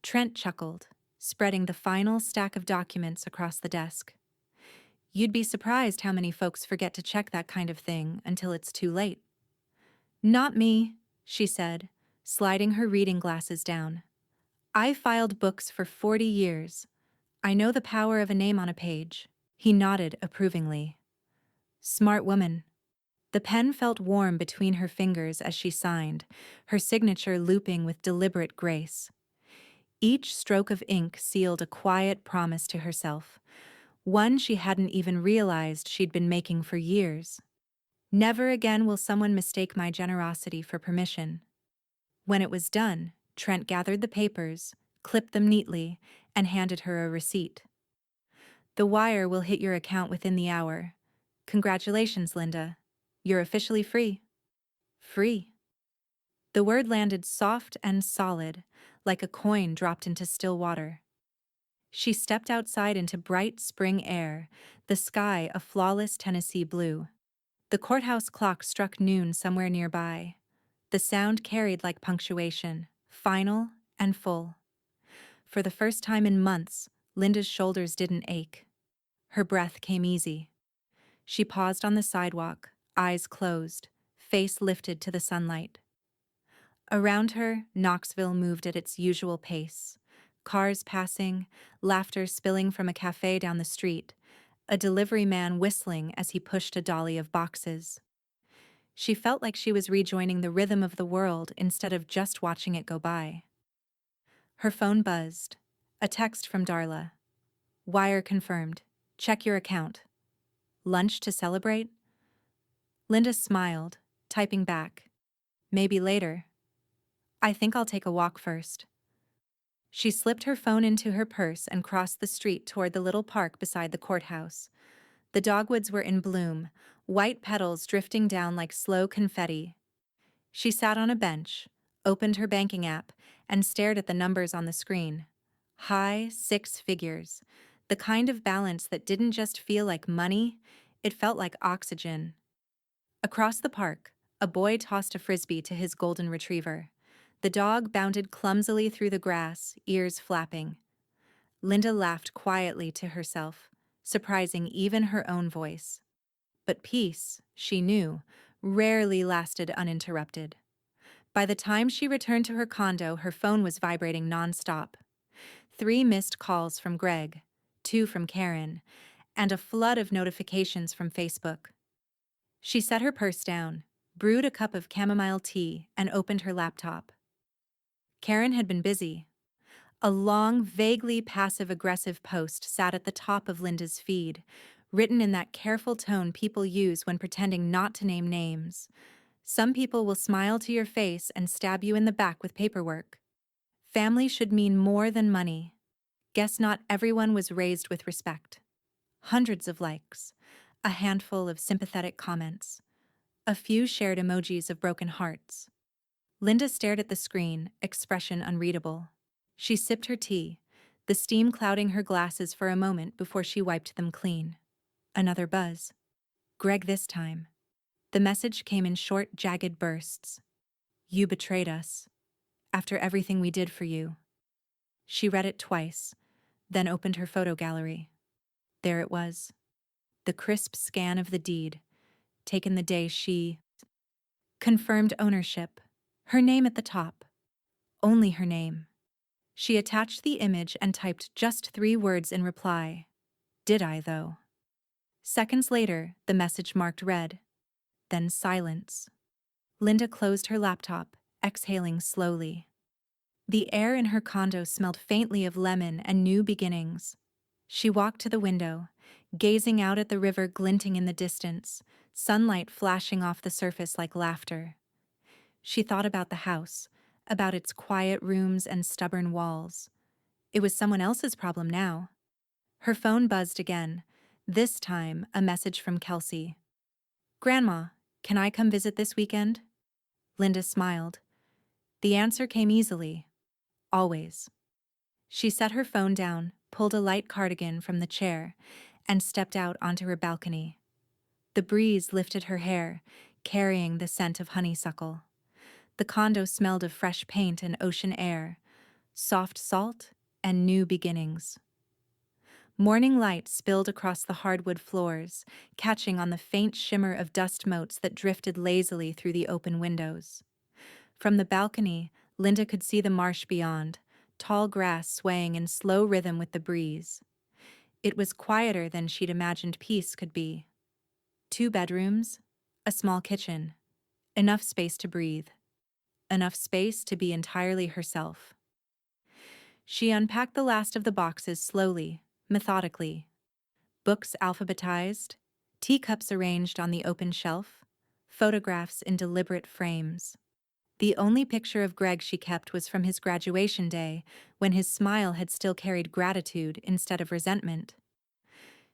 Trent chuckled, spreading the final stack of documents across the desk. "You'd be surprised how many folks forget to check that kind of thing until it's too late." "Not me," she said, sliding her reading glasses down. "I filed books for 40 years. I know the power of a name on a page." He nodded approvingly. "Smart woman." The pen felt warm between her fingers as she signed, her signature looping with deliberate grace. Each stroke of ink sealed a quiet promise to herself, one she hadn't even realized she'd been making for years. "Never again will someone mistake my generosity for permission." When it was done, Trent gathered the papers, clipped them neatly, and handed her a receipt. "The wire will hit your account within the hour. Congratulations, Linda. You're officially free." Free. The word landed soft and solid, like a coin dropped into still water. She stepped outside into bright spring air, the sky a flawless Tennessee blue. The courthouse clock struck noon somewhere nearby. The sound carried like punctuation, final and full. For the first time in months, Linda's shoulders didn't ache. Her breath came easy. She paused on the sidewalk, eyes closed, face lifted to the sunlight. Around her, Knoxville moved at its usual pace. Cars passing, laughter spilling from a cafe down the street, a delivery man whistling as he pushed a dolly of boxes. She felt like she was rejoining the rhythm of the world instead of just watching it go by. Her phone buzzed. A text from Darla. "Wire confirmed. Check your account." "Lunch to celebrate?" Linda smiled, typing back. "Maybe later. I think I'll take a walk first." She slipped her phone into her purse and crossed the street toward the little park beside the courthouse. The dogwoods were in bloom, white petals drifting down like slow confetti. She sat on a bench, opened her banking app, and stared at the numbers on the screen. High 6 figures, the kind of balance that didn't just feel like money, it felt like oxygen. Across the park, a boy tossed a frisbee to his golden retriever. The dog bounded clumsily through the grass, ears flapping. Linda laughed quietly to herself, surprising even her own voice. But peace, she knew, rarely lasted uninterrupted. By the time she returned to her condo, her phone was vibrating nonstop. 3 missed calls from Greg, 2 from Karen, and a flood of notifications from Facebook. She set her purse down, brewed a cup of chamomile tea, and opened her laptop. Karen had been busy. A long, vaguely passive-aggressive post sat at the top of Linda's feed, written in that careful tone people use when pretending not to name names. "Some people will smile to your face and stab you in the back with paperwork. Family should mean more than money. Guess not everyone was raised with respect." Hundreds of likes, a handful of sympathetic comments, a few shared emojis of broken hearts. Linda stared at the screen, expression unreadable. She sipped her tea, the steam clouding her glasses for a moment before she wiped them clean. Another buzz. Greg this time. The message came in short, jagged bursts. "You betrayed us. After everything we did for you." She read it twice, then opened her photo gallery. There it was. The crisp scan of the deed, taken the day she confirmed ownership. Her name at the top. Only her name. She attached the image and typed just 3 words in reply. Did I, though? Seconds later, the message marked read. Then silence. Linda closed her laptop exhaling slowly. The air in her condo smelled faintly of lemon and new beginnings. She walked to the window, gazing out at the river glinting in the distance, sunlight flashing off the surface like laughter. She thought about the house, about its quiet rooms and stubborn walls. It was someone else's problem now. Her phone buzzed again, this time a message from Kelsey. "Grandma, can I come visit this weekend?" Linda smiled. The answer came easily. Always. She set her phone down, pulled a light cardigan from the chair, and stepped out onto her balcony. The breeze lifted her hair, carrying the scent of honeysuckle. The condo smelled of fresh paint and ocean air, soft salt and new beginnings. Morning light spilled across the hardwood floors, catching on the faint shimmer of dust motes that drifted lazily through the open windows. From the balcony, Linda could see the marsh beyond, tall grass swaying in slow rhythm with the breeze. It was quieter than she'd imagined peace could be. 2 bedrooms, a small kitchen, enough space to breathe, enough space to be entirely herself. She unpacked the last of the boxes slowly, methodically. Books alphabetized, teacups arranged on the open shelf, photographs in deliberate frames. The only picture of Greg she kept was from his graduation day, when his smile had still carried gratitude instead of resentment.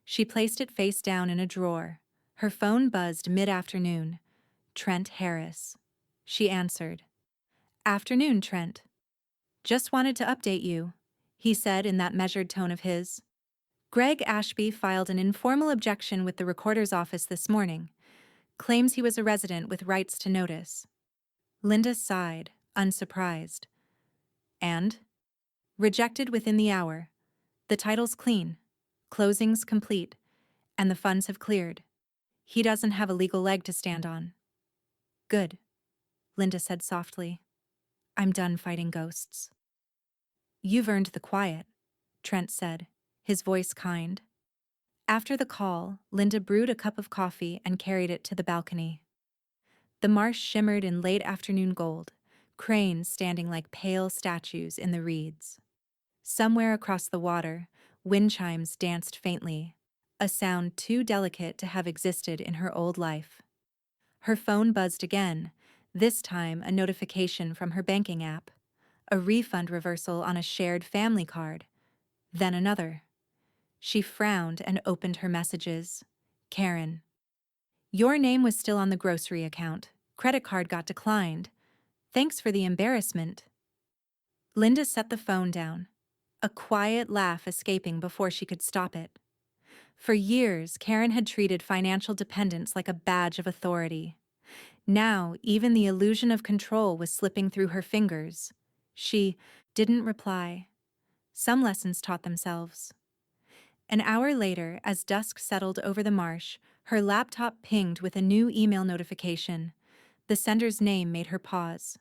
She placed it face down in a drawer. Her phone buzzed mid-afternoon. "Trent Harris." She answered. "Afternoon, Trent. Just wanted to update you," he said in that measured tone of his. "Greg Ashby filed an informal objection with the recorder's office this morning. Claims he was a resident with rights to notice." Linda sighed, unsurprised. "And?" "Rejected within the hour. The title's clean. Closing's complete. And the funds have cleared. He doesn't have a legal leg to stand on." "Good," Linda said softly. "I'm done fighting ghosts." "You've earned the quiet," Trent said, his voice kind. After the call, Linda brewed a cup of coffee and carried it to the balcony. The marsh shimmered in late afternoon gold, cranes standing like pale statues in the reeds. Somewhere across the water, wind chimes danced faintly, a sound too delicate to have existed in her old life. Her phone buzzed again, this time a notification from her banking app, a refund reversal on a shared family card, then another. She frowned and opened her messages. "Karen. Your name was still on the grocery account. Credit card got declined. Thanks for the embarrassment." Linda set the phone down, a quiet laugh escaping before she could stop it. For years, Karen had treated financial dependence like a badge of authority. Now, even the illusion of control was slipping through her fingers. She didn't reply. Some lessons taught themselves. An hour later, as dusk settled over the marsh, her laptop pinged with a new email notification. The sender's name made her pause.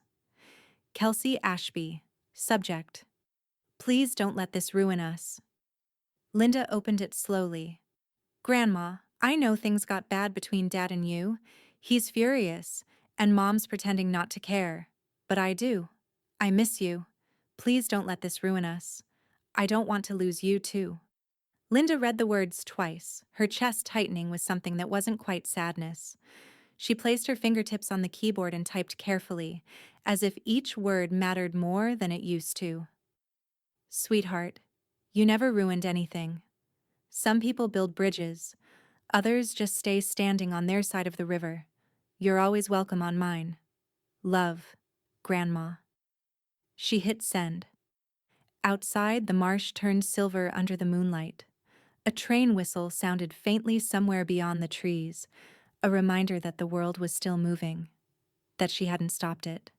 Kelsey Ashby. Subject: "Please don't let this ruin us." Linda opened it slowly. "Grandma, I know things got bad between Dad and you. He's furious, and Mom's pretending not to care. But I do. I miss you. Please don't let this ruin us. I don't want to lose you, too." Linda read the words twice, her chest tightening with something that wasn't quite sadness. She placed her fingertips on the keyboard and typed carefully, as if each word mattered more than it used to. "Sweetheart, you never ruined anything. Some people build bridges, others just stay standing on their side of the river. You're always welcome on mine. Love, Grandma." She hit send. Outside, the marsh turned silver under the moonlight. A train whistle sounded faintly somewhere beyond the trees, a reminder that the world was still moving, that she hadn't stopped it.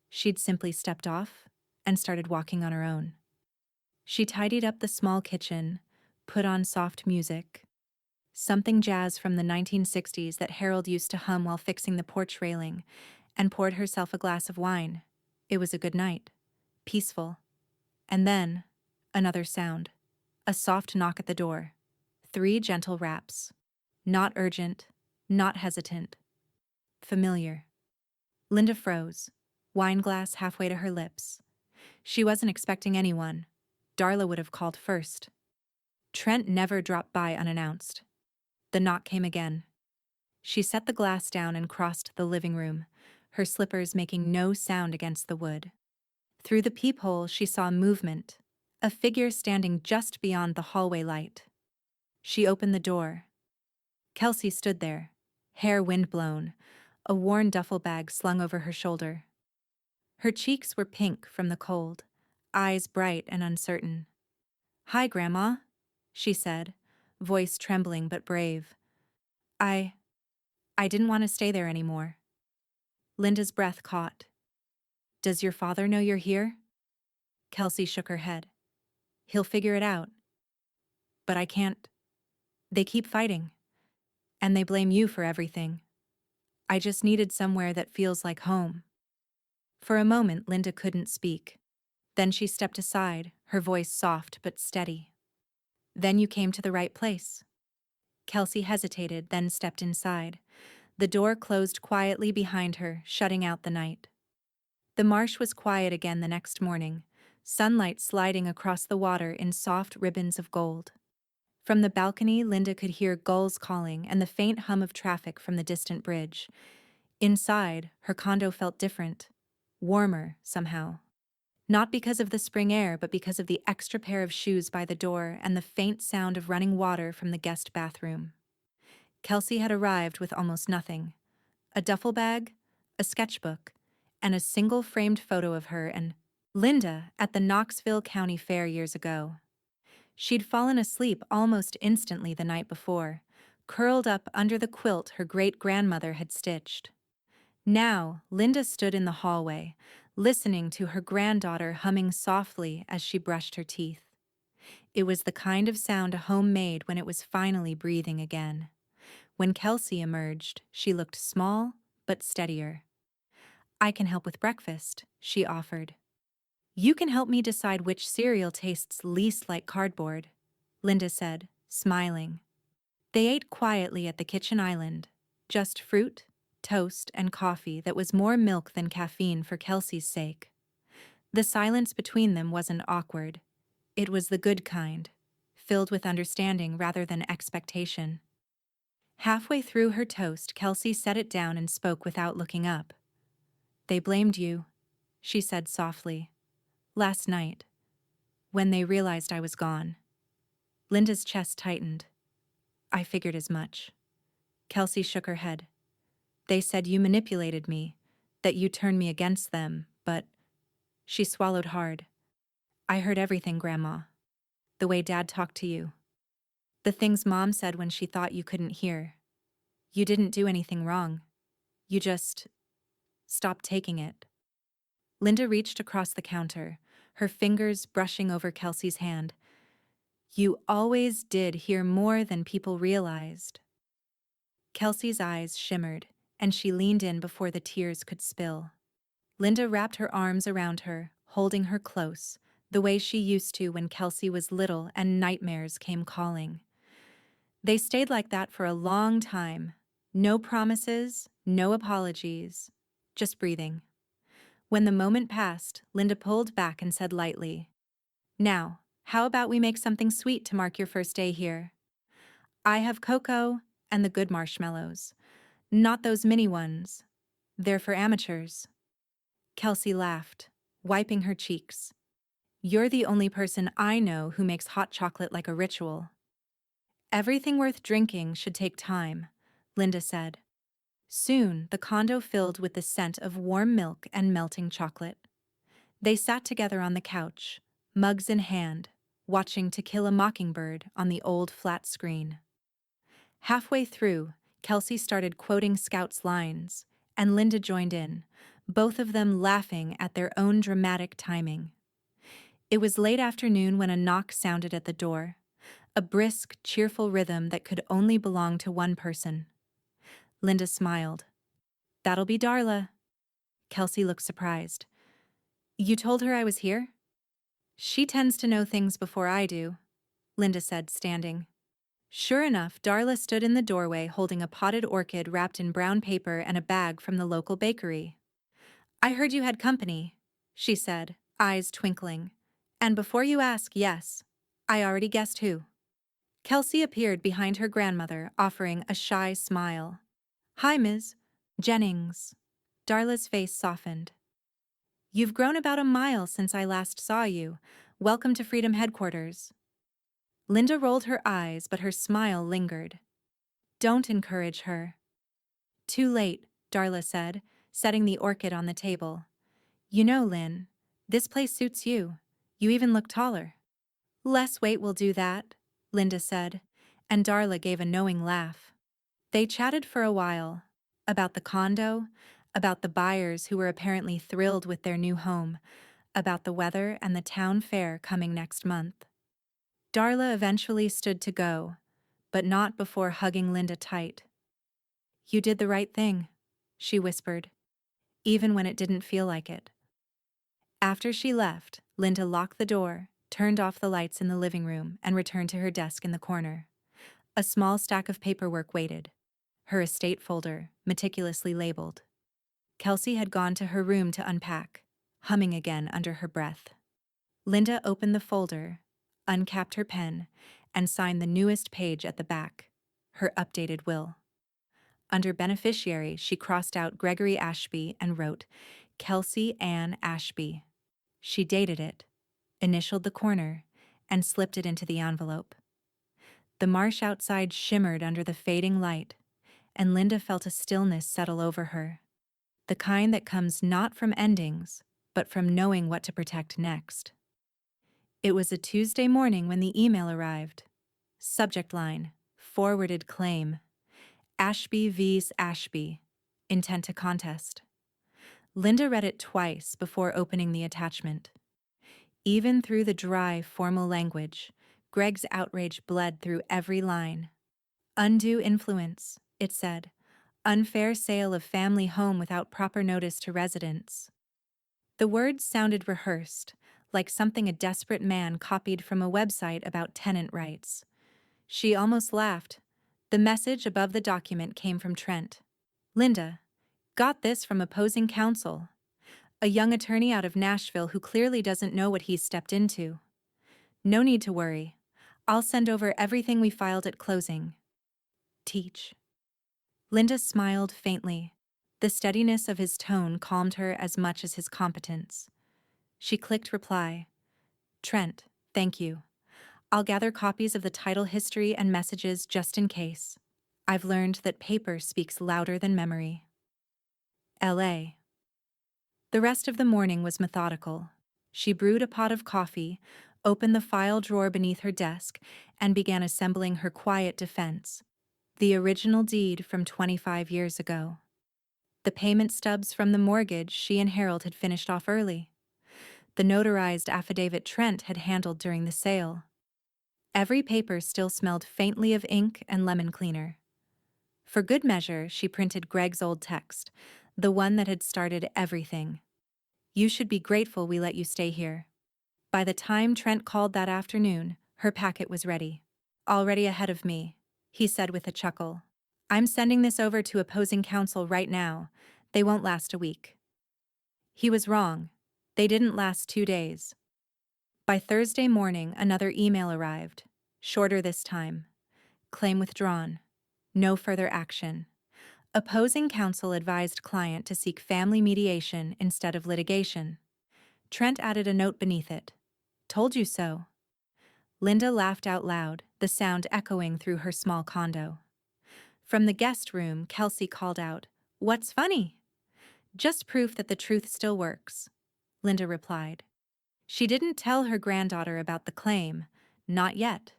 She'd simply stepped off and started walking on her own. She tidied up the small kitchen, put on soft music, something jazz from the 1960s that Harold used to hum while fixing the porch railing, and poured herself a glass of wine. It was a good night, peaceful. And then, another sound, a soft knock at the door. 3 gentle raps. Not urgent, not hesitant. Familiar. Linda froze. wine glass halfway to her lips. She wasn't expecting anyone. Darla would have called first. Trent never dropped by unannounced. The knock came again. She set the glass down and crossed the living room, her slippers making no sound against the wood. Through the peephole, she saw movement, a figure standing just beyond the hallway light. She opened the door. Kelsey stood there, hair windblown, a worn duffel bag slung over her shoulder. Her cheeks were pink from the cold, eyes bright and uncertain. "Hi, Grandma," she said, voice trembling but brave. I didn't want to stay there anymore." Linda's breath caught. "Does your father know you're here?" Kelsey shook her head. "He'll figure it out. But I can't. They keep fighting. And they blame you for everything. I just needed somewhere that feels like home." For a moment, Linda couldn't speak. Then she stepped aside, her voice soft but steady. "Then you came to the right place." Kelsey hesitated, then stepped inside. The door closed quietly behind her, shutting out the night. The marsh was quiet again the next morning, sunlight sliding across the water in soft ribbons of gold. From the balcony, Linda could hear gulls calling and the faint hum of traffic from the distant bridge. Inside, her condo felt different, warmer somehow. Not because of the spring air, but because of the extra pair of shoes by the door and the faint sound of running water from the guest bathroom. Kelsey had arrived with almost nothing. A duffel bag, a sketchbook, and a single framed photo of her and Linda at the Knoxville County Fair years ago. She'd fallen asleep almost instantly the night before, curled up under the quilt her great-grandmother had stitched. Now, Linda stood in the hallway, listening to her granddaughter humming softly as she brushed her teeth. It was the kind of sound a home made when it was finally breathing again. When Kelsey emerged, she looked small but steadier. "I can help with breakfast," she offered. "You can help me decide which cereal tastes least like cardboard," Linda said, smiling. They ate quietly at the kitchen island, just fruit, toast, and coffee that was more milk than caffeine for Kelsey's sake. The silence between them wasn't awkward. It was the good kind, filled with understanding rather than expectation. Halfway through her toast, Kelsey set it down and spoke without looking up. "They blamed you," she said softly. "Last night, when they realized I was gone." Linda's chest tightened. "I figured as much." Kelsey shook her head. "They said you manipulated me, that you turned me against them, but—" She swallowed hard. "I heard everything, Grandma. The way Dad talked to you. The things Mom said when she thought you couldn't hear. You didn't do anything wrong. You just stopped taking it." Linda reached across the counter, her fingers brushing over Kelsey's hand. "You always did hear more than people realized." Kelsey's eyes shimmered, and she leaned in before the tears could spill. Linda wrapped her arms around her, holding her close, the way she used to when Kelsey was little and nightmares came calling. They stayed like that for a long time. No promises, no apologies, just breathing. When the moment passed, Linda pulled back and said lightly, "Now, how about we make something sweet to mark your first day here? I have cocoa and the good marshmallows. Not those mini ones. They're for amateurs." Kelsey laughed, wiping her cheeks. "You're the only person I know who makes hot chocolate like a ritual." "Everything worth drinking should take time," Linda said. Soon, the condo filled with the scent of warm milk and melting chocolate. They sat together on the couch, mugs in hand, watching To Kill a Mockingbird on the old flat screen. Halfway through, Kelsey started quoting Scout's lines, and Linda joined in, both of them laughing at their own dramatic timing. It was late afternoon when a knock sounded at the door, a brisk, cheerful rhythm that could only belong to one person. Linda smiled. "That'll be Darla." Kelsey looked surprised. "You told her I was here?" "She tends to know things before I do," Linda said, standing. Sure enough, Darla stood in the doorway holding a potted orchid wrapped in brown paper and a bag from the local bakery. I heard you had company, she said, eyes twinkling. And before you ask, yes, I already guessed who. Kelsey appeared behind her grandmother, offering a shy smile. Hi, Ms. Jennings. Darla's face softened. You've grown about a mile since I last saw you. Welcome to Freedom Headquarters. Linda rolled her eyes, but her smile lingered. Don't encourage her. Too late, Darla said, setting the orchid on the table. You know, Lynn, this place suits you. You even look taller. Less weight will do that, Linda said, and Darla gave a knowing laugh. They chatted for a while, about the condo, about the buyers who were apparently thrilled with their new home, about the weather and the town fair coming next month. Darla eventually stood to go, but not before hugging Linda tight. You did the right thing, she whispered, even when it didn't feel like it. After she left, Linda locked the door, turned off the lights in the living room, and returned to her desk in the corner. A small stack of paperwork waited, her estate folder, meticulously labeled. Kelsey had gone to her room to unpack, humming again under her breath. Linda opened the folder, uncapped her pen, and signed the newest page at the back, her updated will. Under beneficiary, she crossed out Gregory Ashby and wrote, Kelsey Ann Ashby. She dated it, initialed the corner, and slipped it into the envelope. The marsh outside shimmered under the fading light, and Linda felt a stillness settle over her. The kind that comes not from endings, but from knowing what to protect next. It was a Tuesday morning when the email arrived. Subject line, forwarded claim. Ashby vs. Ashby, intent to contest. Linda read it twice before opening the attachment. Even through the dry, formal language, Greg's outrage bled through every line. Undue influence, it said. Unfair sale of family home without proper notice to residents. The words sounded rehearsed, like something a desperate man copied from a website about tenant rights. She almost laughed. The message above the document came from Trent. Linda, got this from opposing counsel. A young attorney out of Nashville who clearly doesn't know what he's stepped into. No need to worry. I'll send over everything we filed at closing. Teach. Linda smiled faintly. The steadiness of his tone calmed her as much as his competence. She clicked reply. Trent, thank you. I'll gather copies of the title history and messages just in case. I've learned that paper speaks louder than memory. L.A. The rest of the morning was methodical. She brewed a pot of coffee, opened the file drawer beneath her desk, and began assembling her quiet defense. The original deed from 25 years ago. The payment stubs from the mortgage she and Harold had finished off early. The notarized affidavit Trent had handled during the sale. Every paper still smelled faintly of ink and lemon cleaner. For good measure, she printed Greg's old text, the one that had started everything. You should be grateful we let you stay here. By the time Trent called that afternoon, her packet was ready. Already ahead of me, he said with a chuckle. I'm sending this over to opposing counsel right now. They won't last a week. He was wrong. They didn't last 2 days. By Thursday morning, another email arrived. Shorter this time. Claim withdrawn. No further action. Opposing counsel advised client to seek family mediation instead of litigation. Trent added a note beneath it. Told you so. Linda laughed out loud, the sound echoing through her small condo. From the guest room, Kelsey called out, What's funny? Just proof that the truth still works, Linda replied. She didn't tell her granddaughter about the claim, not yet.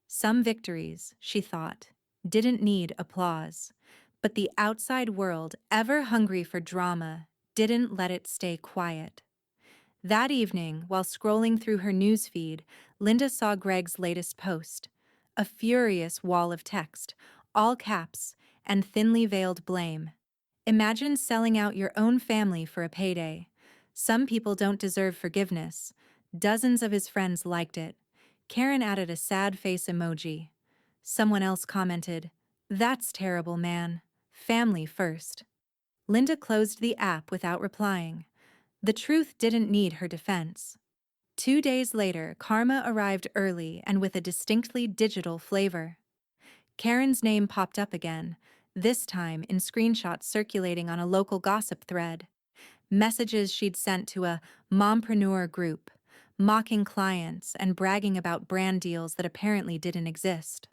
Some victories, she thought, didn't need applause, but the outside world, ever hungry for drama, didn't let it stay quiet. That evening, while scrolling through her newsfeed, Linda saw Greg's latest post, a furious wall of text, all caps, and thinly veiled blame. Imagine selling out your own family for a payday. Some people don't deserve forgiveness. Dozens of his friends liked it. Karen added a sad face emoji. Someone else commented, That's terrible, man. Family first. Linda closed the app without replying. The truth didn't need her defense. 2 days later, Karma arrived early and with a distinctly digital flavor. Karen's name popped up again, this time in screenshots circulating on a local gossip thread. Messages she'd sent to a mompreneur group, mocking clients and bragging about brand deals that apparently didn't exist.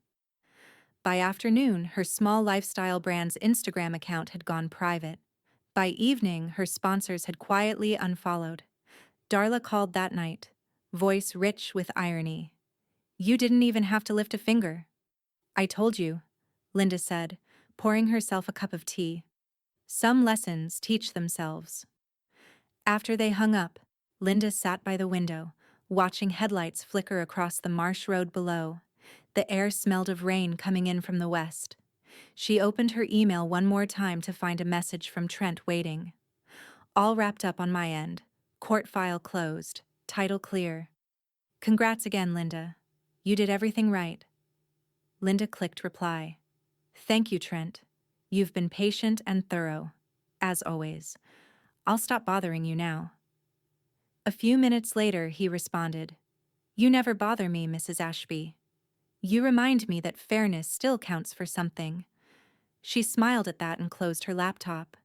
By afternoon, her small lifestyle brand's Instagram account had gone private. By evening, her sponsors had quietly unfollowed. Darla called that night, voice rich with irony. "You didn't even have to lift a finger." "I told you," Linda said, pouring herself a cup of tea. "Some lessons teach themselves." After they hung up, Linda sat by the window, watching headlights flicker across the marsh road below. The air smelled of rain coming in from the west. She opened her email one more time to find a message from Trent waiting. "All wrapped up on my end. Court file closed. Title clear. Congrats again, Linda. You did everything right." Linda clicked reply. "Thank you, Trent. You've been patient and thorough. As always. I'll stop bothering you now." A few minutes later, he responded, "You never bother me, Mrs. Ashby. You remind me that fairness still counts for something." She smiled at that and closed her laptop.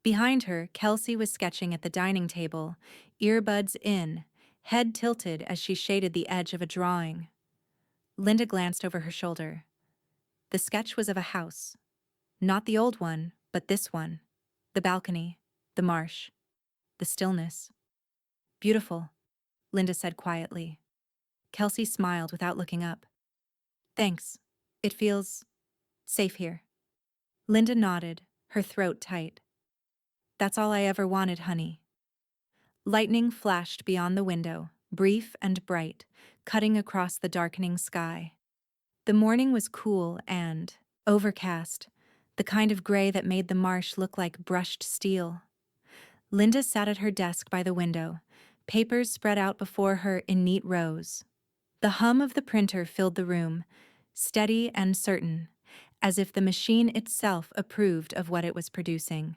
Behind her, Kelsey was sketching at the dining table, earbuds in, head tilted as she shaded the edge of a drawing. Linda glanced over her shoulder. The sketch was of a house. Not the old one, but this one. The balcony, the marsh, the stillness. "Beautiful," Linda said quietly. Kelsey smiled without looking up. "Thanks. It feels safe here." Linda nodded, her throat tight. "That's all I ever wanted, honey." Lightning flashed beyond the window, brief and bright, cutting across the darkening sky. The morning was cool and overcast, the kind of gray that made the marsh look like brushed steel. Linda sat at her desk by the window, papers spread out before her in neat rows. The hum of the printer filled the room, steady and certain, as if the machine itself approved of what it was producing.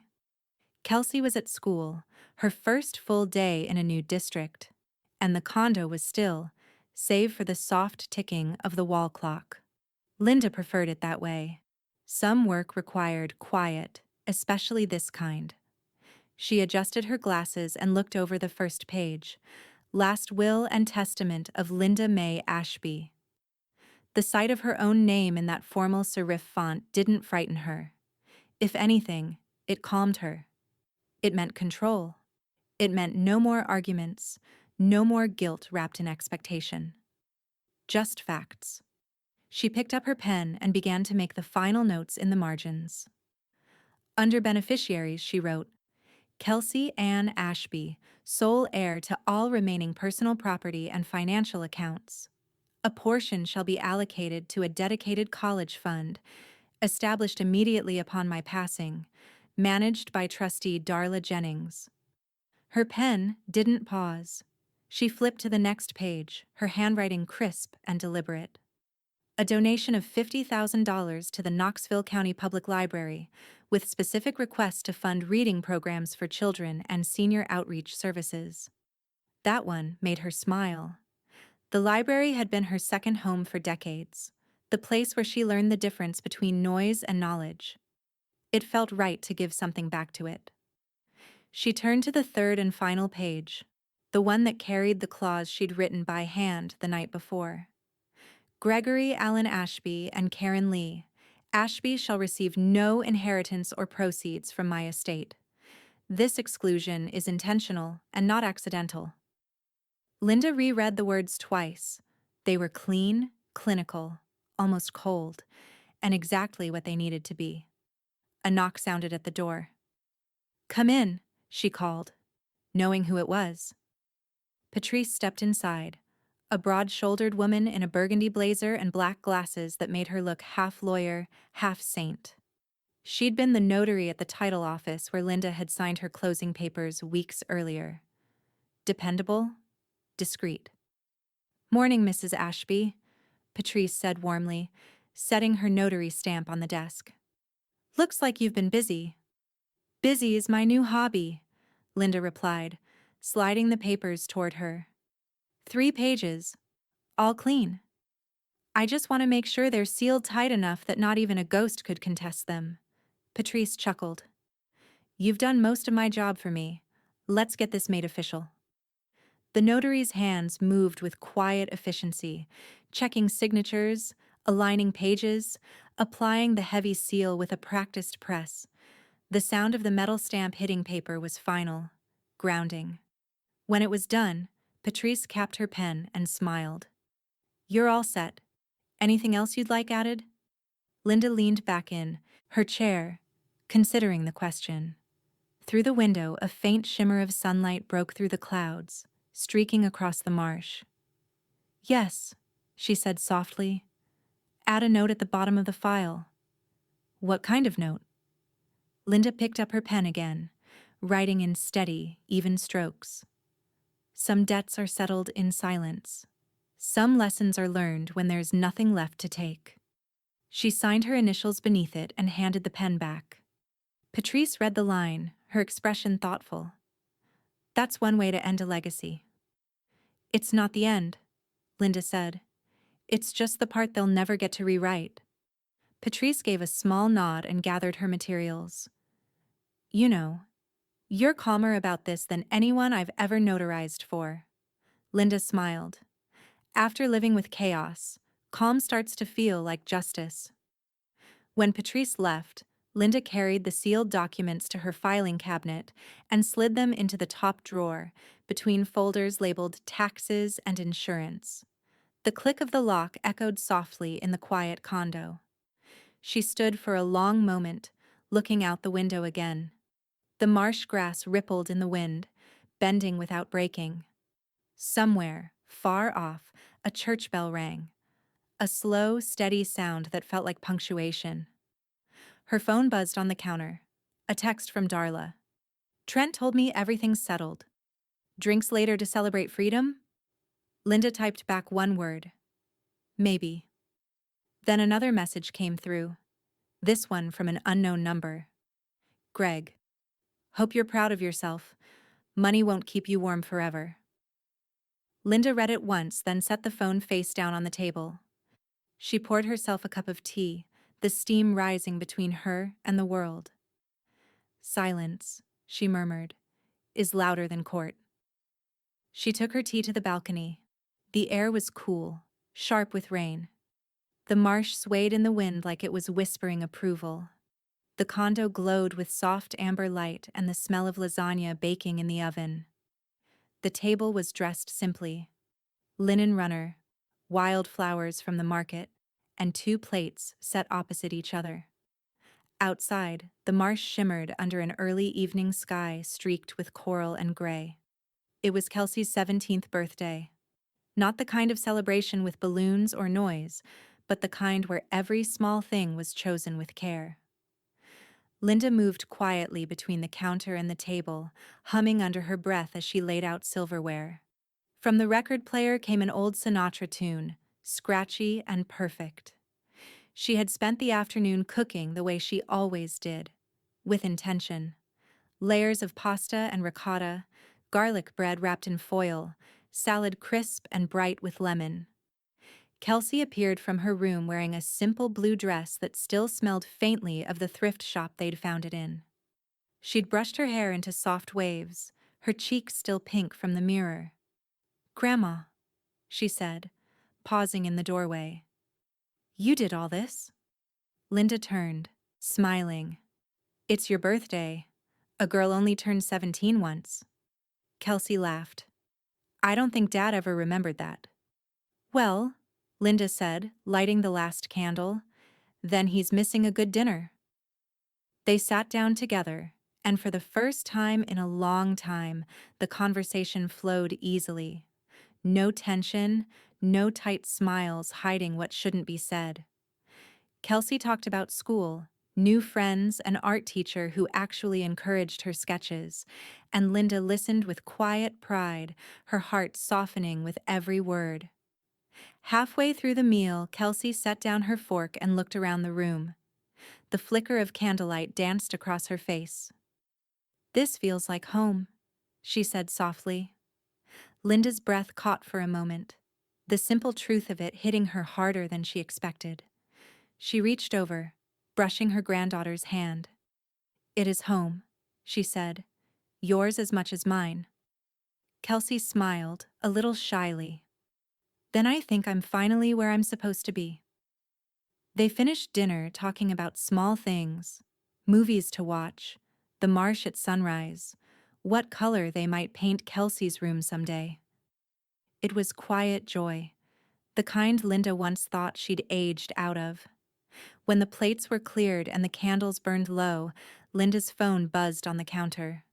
Kelsey was at school, her first full day in a new district, and the condo was still, save for the soft ticking of the wall clock. Linda preferred it that way. Some work required quiet, especially this kind. She adjusted her glasses and looked over the first page, Last Will and Testament of Linda May Ashby. The sight of her own name in that formal serif font didn't frighten her. If anything, it calmed her. It meant control. It meant no more arguments, no more guilt wrapped in expectation. Just facts. She picked up her pen and began to make the final notes in the margins. Under beneficiaries, she wrote, Kelsey Ann Ashby, sole heir to all remaining personal property and financial accounts. A portion shall be allocated to a dedicated college fund, established immediately upon my passing, managed by trustee Darla Jennings. Her pen didn't pause. She flipped to the next page, her handwriting crisp and deliberate. A donation of $50,000 to the Knoxville County Public Library, with specific requests to fund reading programs for children and senior outreach services. That one made her smile. The library had been her second home for decades, the place where she learned the difference between noise and knowledge. It felt right to give something back to it. She turned to the third and final page, the one that carried the clause she'd written by hand the night before. Gregory Allen Ashby and Karen Lee. Ashby shall receive no inheritance or proceeds from my estate. This exclusion is intentional and not accidental. Linda reread the words twice. They were clean, clinical, almost cold, and exactly what they needed to be. A knock sounded at the door. "Come in," she called, knowing who it was. Patrice stepped inside, a broad-shouldered woman in a burgundy blazer and black glasses that made her look half lawyer, half saint. She'd been the notary at the title office where Linda had signed her closing papers weeks earlier. Dependable, discreet. "Morning, Mrs. Ashby," Patrice said warmly, setting her notary stamp on the desk. "Looks like you've been busy." "Busy is my new hobby," Linda replied, sliding the papers toward her. 3 pages, all clean. I just want to make sure they're sealed tight enough that not even a ghost could contest them. Patrice chuckled. You've done most of my job for me. Let's get this made official. The notary's hands moved with quiet efficiency, checking signatures, aligning pages, applying the heavy seal with a practiced press. The sound of the metal stamp hitting paper was final, grounding. When it was done, Patrice capped her pen and smiled. You're all set. Anything else you'd like added? Linda leaned back in her chair, considering the question. Through the window, a faint shimmer of sunlight broke through the clouds, streaking across the marsh. Yes, she said softly. Add a note at the bottom of the file. What kind of note? Linda picked up her pen again, writing in steady, even strokes. Some debts are settled in silence. Some lessons are learned when there's nothing left to take. She signed her initials beneath it and handed the pen back. Patrice read the line, her expression thoughtful. That's one way to end a legacy. It's not the end, Linda said. It's just the part they'll never get to rewrite. Patrice gave a small nod and gathered her materials. You know, you're calmer about this than anyone I've ever notarized for. Linda smiled. After living with chaos, calm starts to feel like justice. When Patrice left, Linda carried the sealed documents to her filing cabinet and slid them into the top drawer, between folders labeled taxes and insurance. The click of the lock echoed softly in the quiet condo. She stood for a long moment, looking out the window again. The marsh grass rippled in the wind, bending without breaking. Somewhere, far off, a church bell rang. A slow, steady sound that felt like punctuation. Her phone buzzed on the counter. A text from Darla. Trent told me everything's settled. Drinks later to celebrate freedom? Linda typed back one word. Maybe. Then another message came through. This one from an unknown number. Greg. Hope you're proud of yourself. Money won't keep you warm forever. Linda read it once, then set the phone face down on the table. She poured herself a cup of tea, the steam rising between her and the world. Silence, she murmured, is louder than court. She took her tea to the balcony. The air was cool, sharp with rain. The marsh swayed in the wind like it was whispering approval. The condo glowed with soft amber light and the smell of lasagna baking in the oven. The table was dressed simply. Linen runner, wild flowers from the market, and 2 plates set opposite each other. Outside, the marsh shimmered under an early evening sky streaked with coral and gray. It was Kelsey's 17th birthday. Not the kind of celebration with balloons or noise, but the kind where every small thing was chosen with care. Linda moved quietly between the counter and the table, humming under her breath as she laid out silverware. From the record player came an old Sinatra tune, scratchy and perfect. She had spent the afternoon cooking the way she always did, with intention. Layers of pasta and ricotta, garlic bread wrapped in foil, salad crisp and bright with lemon. Kelsey appeared from her room wearing a simple blue dress that still smelled faintly of the thrift shop they'd found it in. She'd brushed her hair into soft waves, her cheeks still pink from the mirror. "Grandma," she said, pausing in the doorway. "You did all this?" Linda turned, smiling. "It's your birthday. A girl only turned 17 once." Kelsey laughed. "I don't think Dad ever remembered that." "Well," Linda said, lighting the last candle, "then he's missing a good dinner." They sat down together, and for the first time in a long time, the conversation flowed easily. No tension, no tight smiles hiding what shouldn't be said. Kelsey talked about school, new friends, an art teacher who actually encouraged her sketches, and Linda listened with quiet pride, her heart softening with every word. Halfway through the meal, Kelsey set down her fork and looked around the room. The flicker of candlelight danced across her face. "This feels like home," she said softly. Linda's breath caught for a moment, the simple truth of it hitting her harder than she expected. She reached over, brushing her granddaughter's hand. "It is home," she said, "yours as much as mine." Kelsey smiled, a little shyly. "Then I think I'm finally where I'm supposed to be." They finished dinner talking about small things, movies to watch, the marsh at sunrise, what color they might paint Kelsey's room someday. It was quiet joy, the kind Linda once thought she'd aged out of. When the plates were cleared and the candles burned low, Linda's phone buzzed on the counter.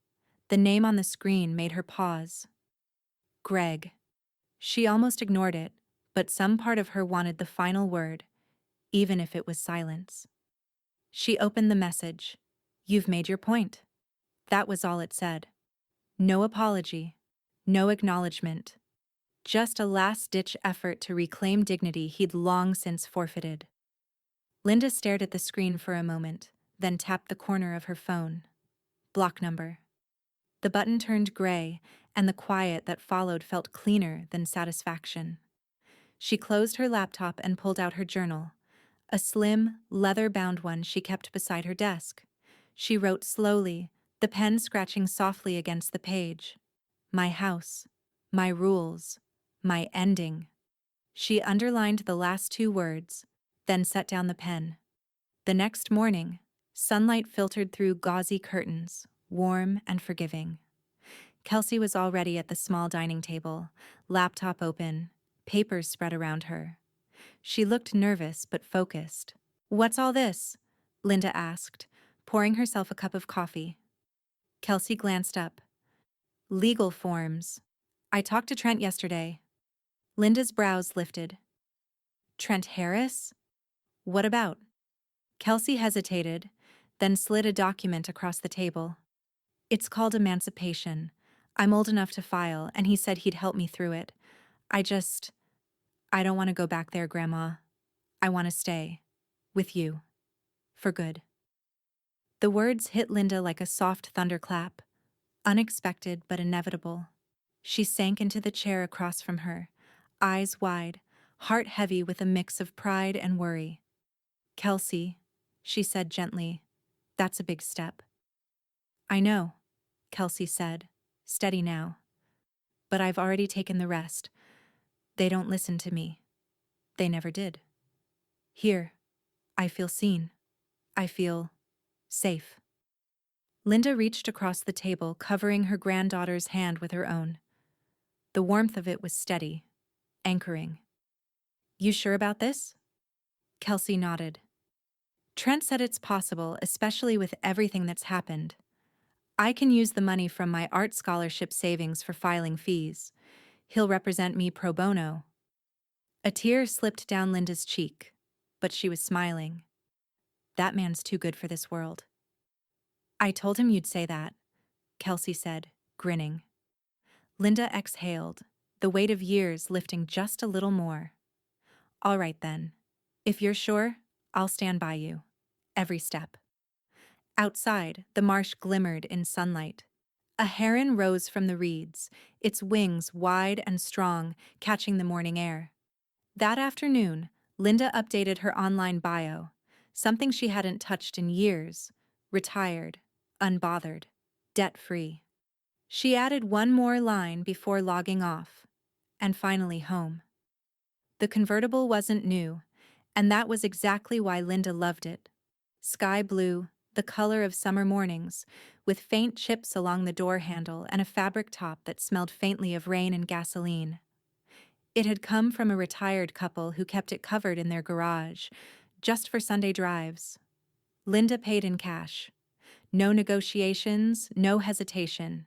The name on the screen made her pause. Greg. She almost ignored it, but some part of her wanted the final word, even if it was silence. She opened the message. "You've made your point." That was all it said. No apology, no acknowledgement, just a last-ditch effort to reclaim dignity he'd long since forfeited. Linda stared at the screen for a moment, then tapped the corner of her phone. Block number. The button turned gray, and the quiet that followed felt cleaner than satisfaction. She closed her laptop and pulled out her journal, a slim, leather-bound one she kept beside her desk. She wrote slowly, the pen scratching softly against the page. My house, my rules, my ending. She underlined the last two words, then set down the pen. The next morning, sunlight filtered through gauzy curtains, warm and forgiving. Kelsey was already at the small dining table, laptop open, papers spread around her. She looked nervous but focused. "What's all this?" Linda asked, pouring herself a cup of coffee. Kelsey glanced up. "Legal forms. I talked to Trent yesterday." Linda's brows lifted. "Trent Harris? What about?" Kelsey hesitated, then slid a document across the table. "It's called emancipation. I'm old enough to file, and he said he'd help me through it. I don't want to go back there, Grandma. I want to stay. With you. For good." The words hit Linda like a soft thunderclap, unexpected but inevitable. She sank into the chair across from her, eyes wide, heart heavy with a mix of pride and worry. "Kelsey," she said gently, "that's a big step." "I know," Kelsey said, steady now. "But I've already taken the rest. They don't listen to me. They never did. Here, I feel seen. I feel safe." Linda reached across the table, covering her granddaughter's hand with her own. The warmth of it was steady, anchoring. "You sure about this?" Kelsey nodded. "Trent said it's possible, especially with everything that's happened. I can use the money from my art scholarship savings for filing fees. He'll represent me pro bono." A tear slipped down Linda's cheek, but she was smiling. That man's too good for this world. "I told him you'd say that," Kelsey said, grinning. Linda exhaled, the weight of years lifting just a little more. "All right then. If you're sure, I'll stand by you. Every step." Outside, the marsh glimmered in sunlight. A heron rose from the reeds, its wings wide and strong, catching the morning air. That afternoon, Linda updated her online bio, something she hadn't touched in years: retired, unbothered, debt-free. She added one more line before logging off, and finally home. The convertible wasn't new, and that was exactly why Linda loved it. Sky blue, the color of summer mornings, with faint chips along the door handle and a fabric top that smelled faintly of rain and gasoline. It had come from a retired couple who kept it covered in their garage, just for Sunday drives. Linda paid in cash. No negotiations, no hesitation.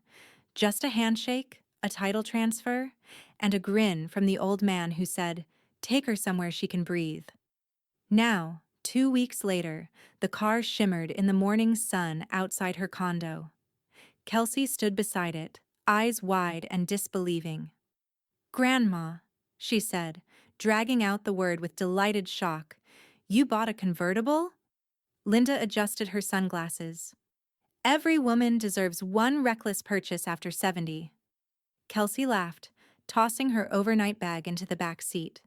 Just a handshake, a title transfer, and a grin from the old man who said, "Take her somewhere she can breathe." Now, 2 weeks later, the car shimmered in the morning sun outside her condo. Kelsey stood beside it, eyes wide and disbelieving. "Grandma," she said, dragging out the word with delighted shock, "you bought a convertible?" Linda adjusted her sunglasses. Every woman deserves one reckless purchase after 70. Kelsey laughed, tossing her overnight bag into the back seat.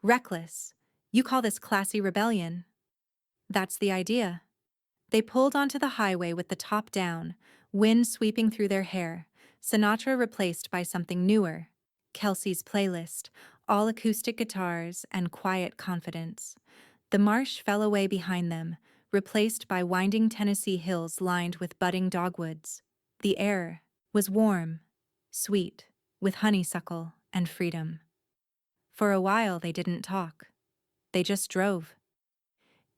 Reckless. You call this classy rebellion? That's the idea. They pulled onto the highway with the top down, wind sweeping through their hair, Sinatra replaced by something newer. Kelsey's playlist, all acoustic guitars and quiet confidence. The marsh fell away behind them, replaced by winding Tennessee hills lined with budding dogwoods. The air was warm, sweet, with honeysuckle and freedom. For a while they didn't talk. They just drove.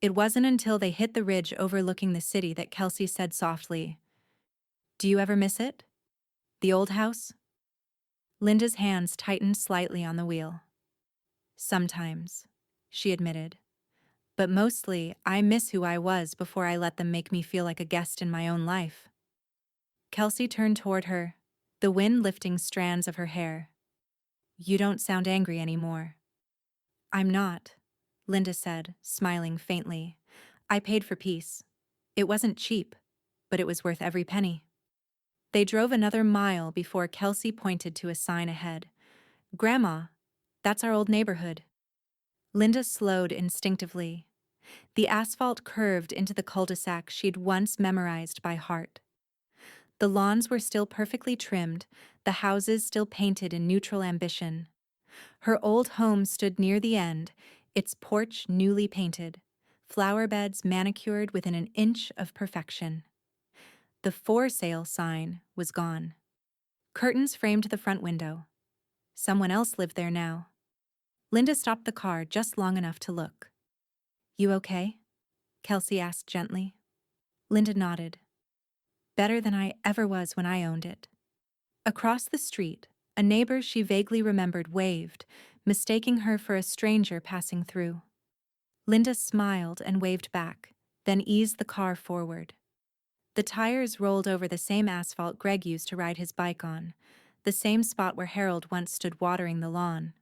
It wasn't until they hit the ridge overlooking the city that Kelsey said softly, "Do you ever miss it? The old house?" Linda's hands tightened slightly on the wheel. "Sometimes," she admitted. "But mostly, I miss who I was before I let them make me feel like a guest in my own life." Kelsey turned toward her, the wind lifting strands of her hair. "You don't sound angry anymore." "I'm not," Linda said, smiling faintly. "I paid for peace. It wasn't cheap, but it was worth every penny." They drove another mile before Kelsey pointed to a sign ahead. "Grandma, that's our old neighborhood." Linda slowed instinctively. The asphalt curved into the cul-de-sac she'd once memorized by heart. The lawns were still perfectly trimmed, the houses still painted in neutral ambition. Her old home stood near the end, its porch newly painted, flower beds manicured within an inch of perfection. The for sale sign was gone. Curtains framed the front window. Someone else lived there now. Linda stopped the car just long enough to look. "You okay?" Kelsey asked gently. Linda nodded. "Better than I ever was when I owned it." Across the street, a neighbor she vaguely remembered waved, mistaking her for a stranger passing through. Linda smiled and waved back, then eased the car forward. The tires rolled over the same asphalt Greg used to ride his bike on, the same spot where Harold once stood watering the lawn.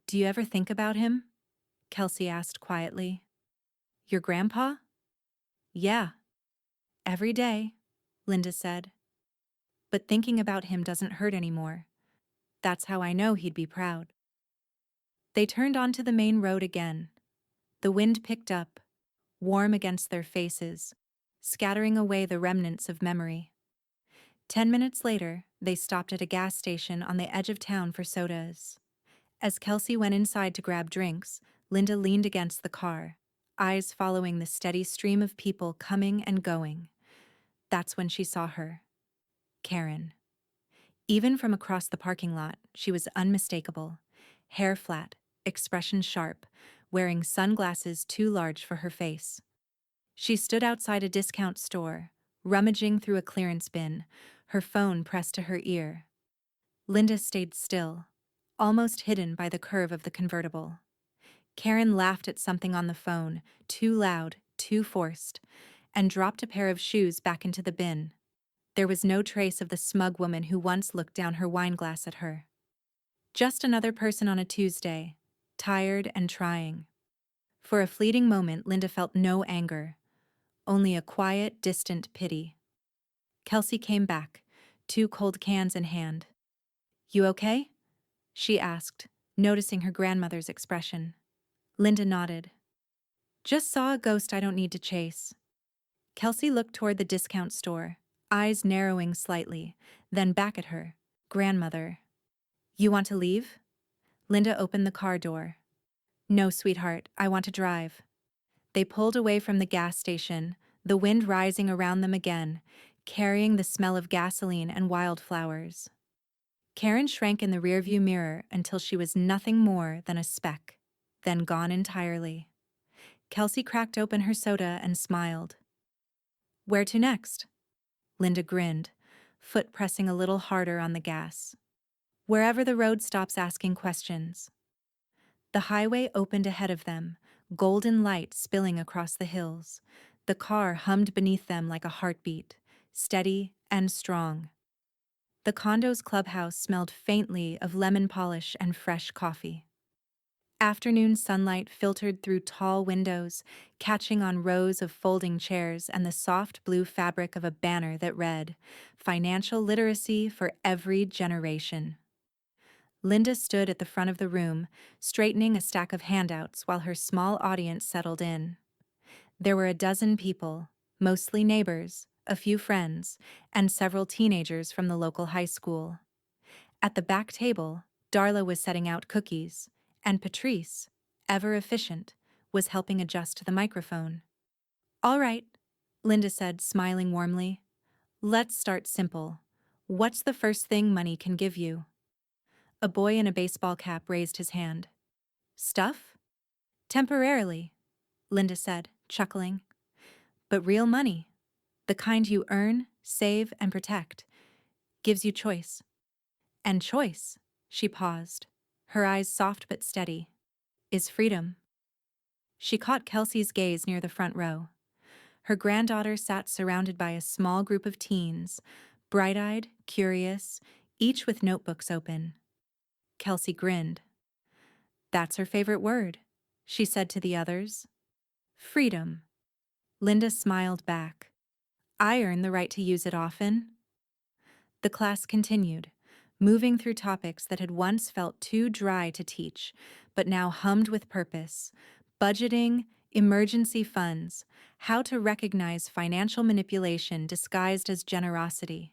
"Do you ever think about him?" Kelsey asked quietly. "Your grandpa?" "Yeah. Every day," Linda said. "But thinking about him doesn't hurt anymore. That's how I know he'd be proud." They turned onto the main road again. The wind picked up, warm against their faces, scattering away the remnants of memory. 10 minutes later, they stopped at a gas station on the edge of town for sodas. As Kelsey went inside to grab drinks, Linda leaned against the car, eyes following the steady stream of people coming and going. That's when she saw her. Karen. Even from across the parking lot, she was unmistakable. Hair flat, expression sharp, wearing sunglasses too large for her face. She stood outside a discount store, rummaging through a clearance bin, her phone pressed to her ear. Linda stayed still, almost hidden by the curve of the convertible. Karen laughed at something on the phone, too loud, too forced, and dropped a pair of shoes back into the bin. There was no trace of the smug woman who once looked down her wineglass at her. Just another person on a Tuesday, tired and trying. For a fleeting moment, Linda felt no anger, only a quiet, distant pity. Kelsey came back, 2 cold cans in hand. "You okay?" she asked, noticing her grandmother's expression. Linda nodded. "Just saw a ghost I don't need to chase." Kelsey looked toward the discount store, eyes narrowing slightly, then back at her. "Grandmother. You want to leave?" Linda opened the car door. "No, sweetheart, I want to drive." They pulled away from the gas station, the wind rising around them again, carrying the smell of gasoline and wildflowers. Karen shrank in the rearview mirror until she was nothing more than a speck, then gone entirely. Kelsey cracked open her soda and smiled. "Where to next?" Linda grinned, foot pressing a little harder on the gas. "Wherever the road stops asking questions." The highway opened ahead of them, golden light spilling across the hills. The car hummed beneath them like a heartbeat, steady and strong. The condo's clubhouse smelled faintly of lemon polish and fresh coffee. Afternoon sunlight filtered through tall windows, catching on rows of folding chairs and the soft blue fabric of a banner that read, "Financial Literacy for Every Generation." Linda stood at the front of the room, straightening a stack of handouts while her small audience settled in. There were a dozen people, mostly neighbors, a few friends, and several teenagers from the local high school. At the back table, Darla was setting out cookies, and Patrice, ever efficient, was helping adjust the microphone. "All right," Linda said, smiling warmly. "Let's start simple. What's the first thing money can give you?" A boy in a baseball cap raised his hand. "Stuff?" "Temporarily," Linda said, chuckling. "But real money, the kind you earn, save, and protect, gives you choice." "And choice," she paused, her eyes soft but steady, "is freedom." She caught Kelsey's gaze near the front row. Her granddaughter sat surrounded by a small group of teens, bright-eyed, curious, each with notebooks open. Kelsey grinned. "That's her favorite word," she said to the others. "Freedom." Linda smiled back. "I earn the right to use it often." The class continued, moving through topics that had once felt too dry to teach, but now hummed with purpose: budgeting, emergency funds, how to recognize financial manipulation disguised as generosity.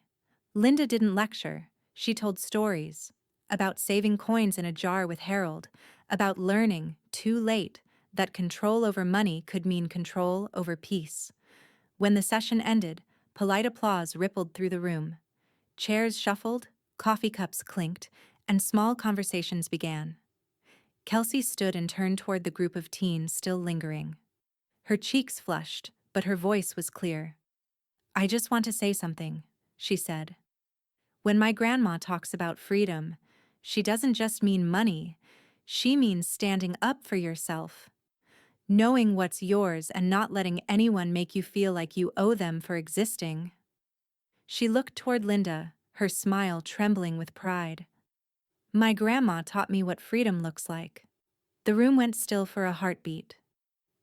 Linda didn't lecture, she told stories about saving coins in a jar with Harold, about learning, too late, that control over money could mean control over peace. When the session ended, polite applause rippled through the room. Chairs shuffled, coffee cups clinked, and small conversations began. Kelsey stood and turned toward the group of teens still lingering. Her cheeks flushed, but her voice was clear. "I just want to say something," she said. "When my grandma talks about freedom, she doesn't just mean money, she means standing up for yourself. Knowing what's yours and not letting anyone make you feel like you owe them for existing." She looked toward Linda, her smile trembling with pride. "My grandma taught me what freedom looks like." The room went still for a heartbeat.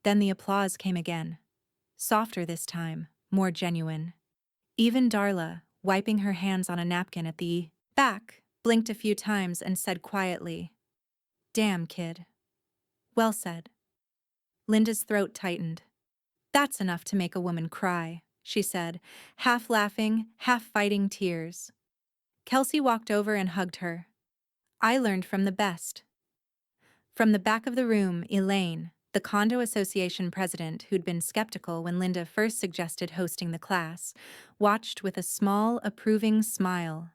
Then the applause came again. Softer this time, more genuine. Even Darla, wiping her hands on a napkin at the back, blinked a few times and said quietly, "Damn, kid." "Well said." Linda's throat tightened. "That's enough to make a woman cry," she said, half laughing, half fighting tears. Kelsey walked over and hugged her. "I learned from the best." From the back of the room, Elaine, the condo association president who'd been skeptical when Linda first suggested hosting the class, watched with a small, approving smile.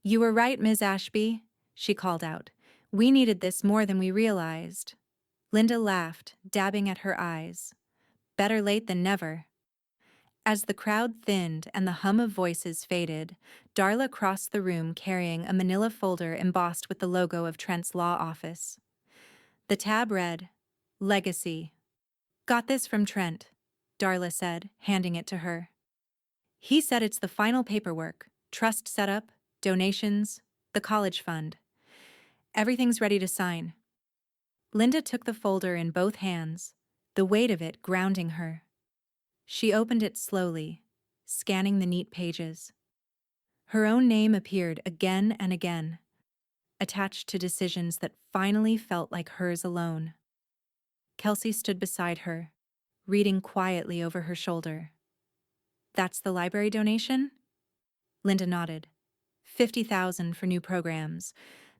"You were right, Ms. Ashby," she called out. "We needed this more than we realized." Linda laughed, dabbing at her eyes. "Better late than never." As the crowd thinned and the hum of voices faded, Darla crossed the room carrying a manila folder embossed with the logo of Trent's law office. The tab read, "Legacy." "Got this from Trent," Darla said, handing it to her. "He said it's the final paperwork, trust setup, donations, the college fund. Everything's ready to sign." Linda took the folder in both hands, the weight of it grounding her. She opened it slowly, scanning the neat pages. Her own name appeared again and again, attached to decisions that finally felt like hers alone. Kelsey stood beside her, reading quietly over her shoulder. "That's the library donation?" Linda nodded. 50,000 for new programs,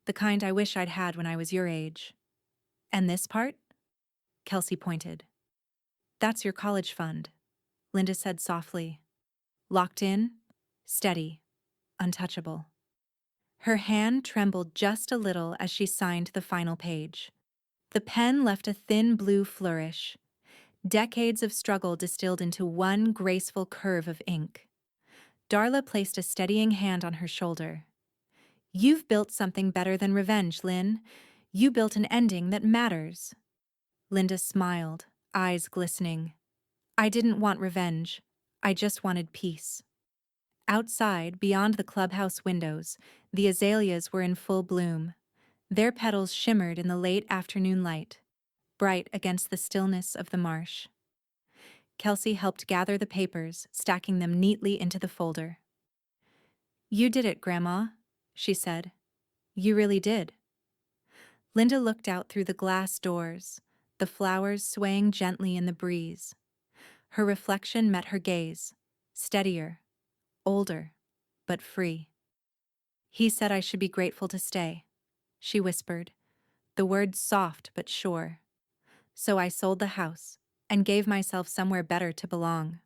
the kind I wish I'd had when I was your age. "And this part?" Kelsey pointed. "That's your college fund," Linda said softly. "Locked in, steady, untouchable." Her hand trembled just a little as she signed the final page. The pen left a thin blue flourish, decades of struggle distilled into one graceful curve of ink. Darla placed a steadying hand on her shoulder. "You've built something better than revenge, Lynn. You built an ending that matters." Linda smiled, eyes glistening. "I didn't want revenge. I just wanted peace." Outside, beyond the clubhouse windows, the azaleas were in full bloom. Their petals shimmered in the late afternoon light, bright against the stillness of the marsh. Kelsey helped gather the papers, stacking them neatly into the folder. "You did it, Grandma," she said. "You really did." Linda looked out through the glass doors, the flowers swaying gently in the breeze. Her reflection met her gaze, steadier, older, but free. "He said I should be grateful to stay," she whispered, the words soft but sure. "So I sold the house and gave myself somewhere better to belong."